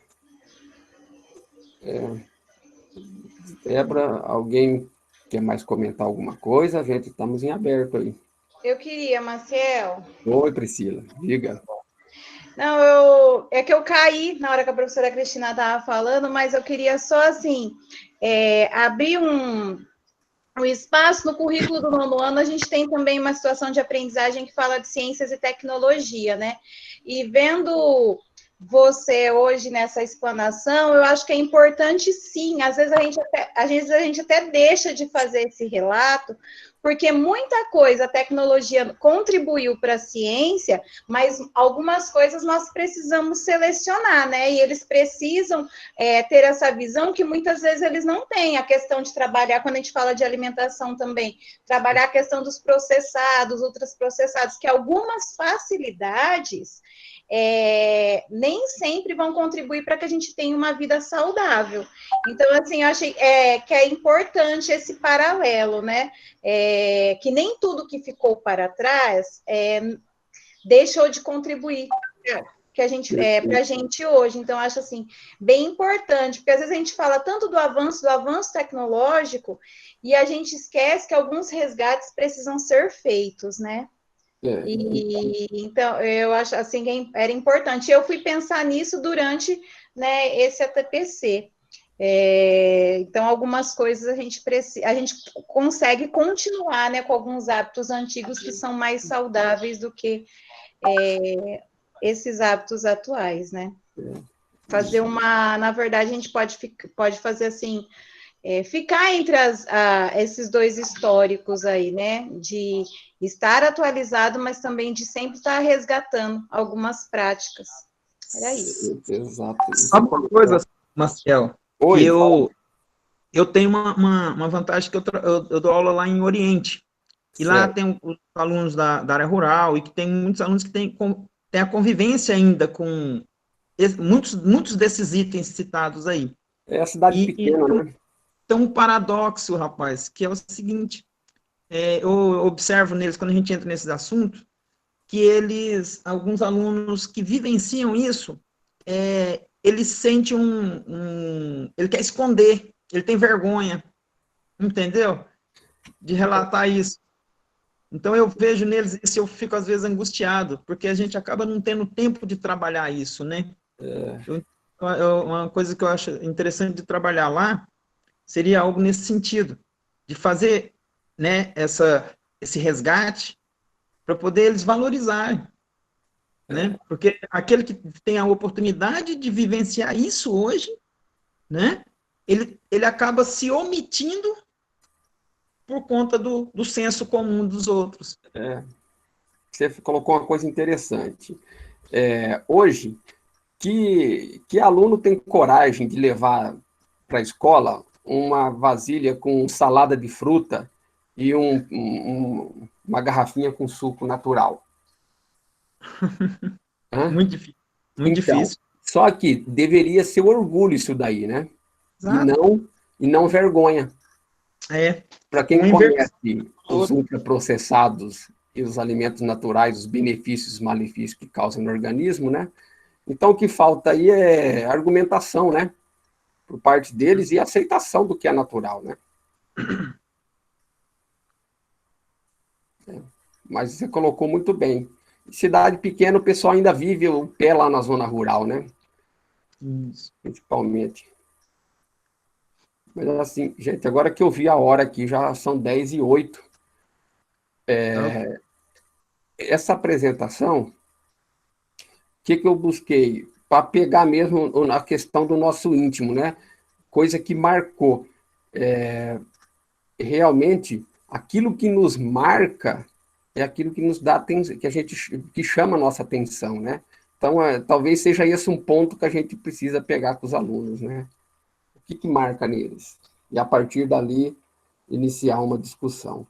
Débora, alguém quer mais comentar alguma coisa? Gente, estamos em aberto aí. Eu queria, Marcel. Oi, Priscila, diga. Não, é que eu caí na hora que a professora Cristina estava falando, mas eu queria só, assim, abrir um espaço. No currículo do 9º ano, a gente tem também uma situação de aprendizagem que fala de ciências e tecnologia, né? E vendo você hoje nessa explanação, eu acho que é importante, sim. Às vezes a gente até deixa de fazer esse relato, porque muita coisa a tecnologia contribuiu para a ciência, mas algumas coisas nós precisamos selecionar, né? E eles precisam ter essa visão que muitas vezes eles não têm. A questão de trabalhar, quando a gente fala de alimentação também, trabalhar a questão dos processados, ultraprocessados, que algumas facilidades nem sempre vão contribuir para que a gente tenha uma vida saudável. Então, assim, eu achei que é importante esse paralelo, né? Que nem tudo que ficou para trás deixou de contribuir para a gente hoje. Então, acho assim, bem importante, porque às vezes a gente fala tanto do avanço tecnológico, e a gente esquece que alguns resgates precisam ser feitos, né? Então, eu acho assim que era importante. Eu fui pensar nisso durante, né, esse ATPC. Então, algumas coisas a gente consegue continuar, né, com alguns hábitos antigos que são mais saudáveis do que esses hábitos atuais, né? Fazer na verdade, a gente pode fazer assim, ficar entre esses dois históricos aí, né? De estar atualizado, mas também de sempre estar resgatando algumas práticas. Era isso. Exato. Sabe uma coisa, Marcel? Oi, Que eu tenho uma vantagem que eu dou aula lá em Oriente. E lá certo. tem os alunos da área rural, e que tem muitos alunos que têm a convivência ainda com muitos desses itens citados aí. É a cidade pequena, né? Então, um paradoxo, rapaz, que é o seguinte, eu observo neles, quando a gente entra nesses assuntos, que alguns alunos que vivenciam isso, ele sente ele quer esconder, ele tem vergonha, entendeu? De relatar isso. Então, eu vejo neles isso, eu fico, às vezes, angustiado, porque a gente acaba não tendo tempo de trabalhar isso, né? Uma coisa que eu acho interessante de trabalhar lá seria algo nesse sentido, de fazer, né, esse resgate para poder eles valorizarem, né? Porque aquele que tem a oportunidade de vivenciar isso hoje, né, ele acaba se omitindo por conta do senso comum dos outros. Você colocou uma coisa interessante. Hoje, que aluno tem coragem de levar para a escola uma vasilha com salada de fruta e uma garrafinha com suco natural? Muito difícil. Muito difícil. Só que deveria ser orgulho isso daí, né? E não vergonha. Para quem conhece os ultraprocessados e os alimentos naturais, os benefícios e os malefícios que causam no organismo, né? Então, o que falta aí é argumentação, né? Por parte deles e aceitação do que é natural, né? Mas você colocou muito bem. Cidade pequena, o pessoal ainda vive o pé lá na zona rural, né? Principalmente. Mas assim, gente, agora que eu vi a hora aqui, já são 10h08. Essa apresentação, o que eu busquei? Para pegar mesmo na questão do nosso íntimo, né? Coisa que marcou. Realmente, aquilo que nos marca é aquilo que nos dá atenção, que chama a nossa atenção, né? Então, talvez seja esse um ponto que a gente precisa pegar com os alunos, né? O que marca neles? E a partir dali, iniciar uma discussão.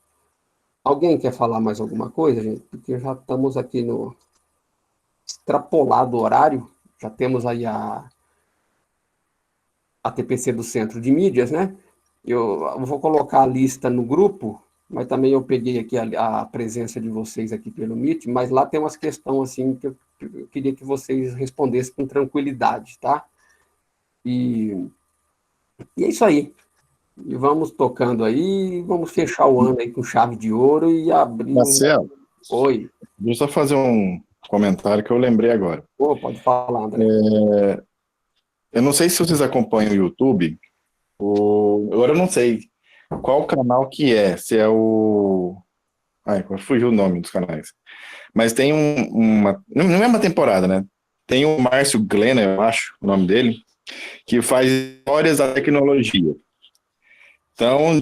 Alguém quer falar mais alguma coisa, gente? Porque já estamos aqui no extrapolado horário, já temos aí a TPC do Centro de Mídias, né? Eu vou colocar a lista no grupo, mas também eu peguei aqui a presença de vocês aqui pelo Meet, mas lá tem umas questões assim que eu queria que vocês respondessem com tranquilidade, tá? E é isso aí. E vamos tocando aí, vamos fechar o ano aí com chave de ouro e abrir... Marcelo, Oi. Deixa eu só fazer um comentário que eu lembrei agora. Pode falar, André. Eu não sei se vocês acompanham o YouTube, agora eu não sei qual canal que é, se é o... fugiu o nome dos canais. Mas tem não é uma temporada, né? Tem o Márcio Glena, eu acho, o nome dele, que faz histórias da tecnologia. Então,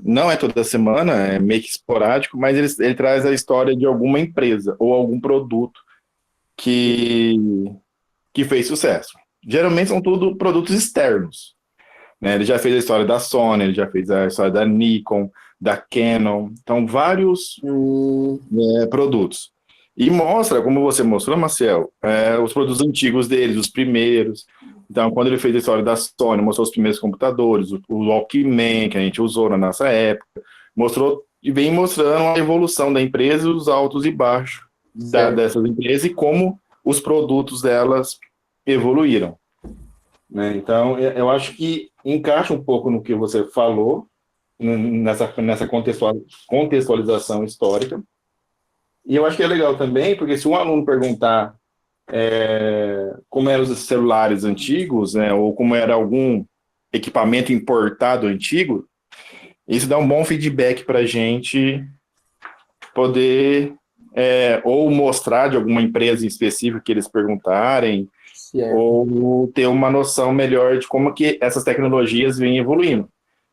não é toda semana, é meio que esporádico, mas ele traz a história de alguma empresa ou algum produto que fez sucesso. Geralmente são tudo produtos externos, né? Ele já fez a história da Sony, ele já fez a história da Nikon, da Canon, então vários produtos. E mostra, como você mostrou, Marcel, os produtos antigos deles, os primeiros. Então, quando ele fez a história da Sony, mostrou os primeiros computadores, o Walkman, que a gente usou na nossa época, mostrou e vem mostrando a evolução da empresa, os altos e baixos dessas empresas e como os produtos delas evoluíram, né? Então, eu acho que encaixa um pouco no que você falou, nessa contextualização histórica. E eu acho que é legal também, porque se um aluno perguntar como eram os celulares antigos, né, ou como era algum equipamento importado antigo, isso dá um bom feedback para a gente poder ou mostrar de alguma empresa em específico que eles perguntarem, ou ter uma noção melhor de como que essas tecnologias vêm evoluindo.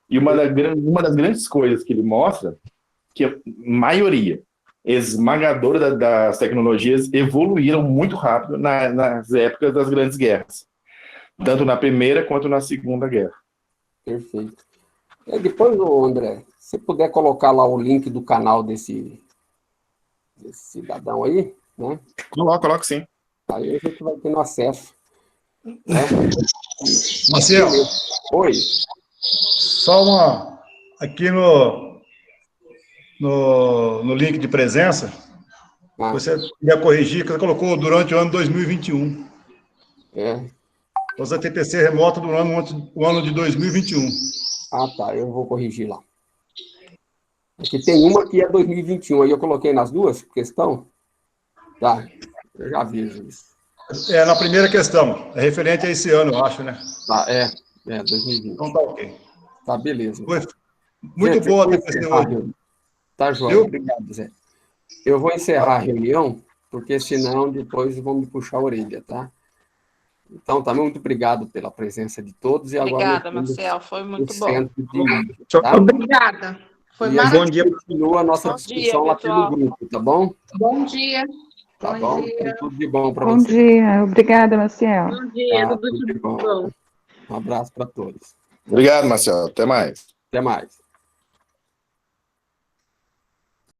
E uma das grandes coisas que ele mostra, que a maioria esmagadora das tecnologias evoluíram muito rápido nas épocas das grandes guerras, tanto na Primeira quanto na Segunda Guerra. Perfeito. Depois, André, se puder colocar lá o link do canal desse cidadão aí, né? Coloco sim. Aí a gente vai tendo acesso. Né? Maciel. Oi. Só aqui no link de presença, você ia corrigir, que você colocou durante o ano 2021. Os TPC remota durante o ano de 2021. Ah, tá, eu vou corrigir lá. Aqui tem uma que é 2021, aí eu coloquei nas duas questões. Tá, eu já vejo isso. Na primeira questão, é referente a esse ano, eu acho, né? Tá, 2020. Então tá ok. Tá, beleza. Muito Gente, boa a TPC hoje. Tá, João, obrigado, Zé. Eu vou encerrar a reunião, porque senão depois vão me puxar a orelha, tá? Então, tá, muito obrigado pela presença de todos. E Obrigada, agora Marcel, foi muito bom. Tá? Obrigada. Foi maravilhoso. Bom dia. Continua a nossa discussão lá pelo grupo, tá bom? Bom dia. Tá bom? Tudo de bom para Bom você. dia, obrigada, Marcel. Bom dia, Tá, tudo de bom. Um abraço para todos. Obrigado, Marcelo. Até mais. Até mais.